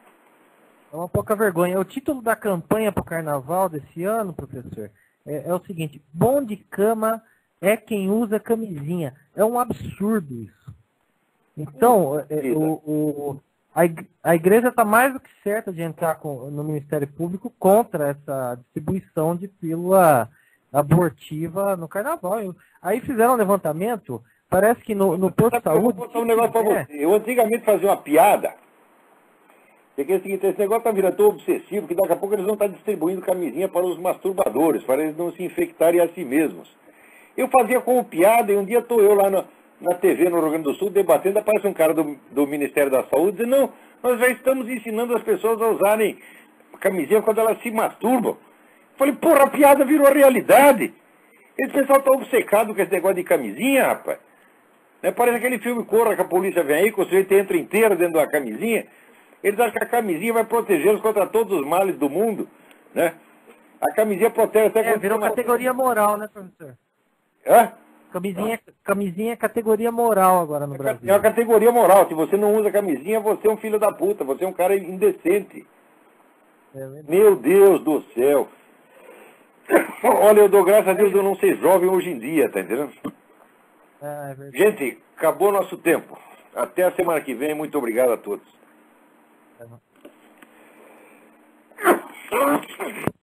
É uma pouca vergonha. O título da campanha para o carnaval desse ano, professor, é o seguinte: bom de cama é quem usa camisinha. É um absurdo isso. Então, a igreja está mais do que certa de entrar no Ministério Público contra essa distribuição de pílula abortiva no carnaval. Aí fizeram um levantamento, parece que no posto de saúde... Eu vou contar um negócio para você. Eu antigamente fazia uma piada, porque é o seguinte, esse negócio está virando tão obsessivo que daqui a pouco eles vão estar distribuindo camisinha para os masturbadores, para eles não se infectarem a si mesmos. Eu fazia como piada e um dia estou eu lá na TV no Rio Grande do Sul debatendo, aparece um cara do Ministério da Saúde dizendo, não, nós já estamos ensinando as pessoas a usarem camisinha quando elas se masturbam. Falei, porra, a piada virou realidade. Esse pessoal está obcecado com esse negócio de camisinha, rapaz. Parece aquele filme Corra, que a polícia vem aí, que o sujeito entra inteiro dentro de uma camisinha. Eles acham que a camisinha vai protegê-los contra todos os males do mundo, né? A camisinha protege até contra... virou categoria moral, né, professor? Hã? Camisinha é categoria moral agora no Brasil. É uma categoria moral. Se você não usa camisinha, você é um filho da puta. Você é um cara indecente. Meu Deus do céu. Olha, eu dou graças a Deus eu não ser jovem hoje em dia, tá entendendo? É verdade. Gente, acabou nosso tempo. Até a semana que vem. Muito obrigado a todos.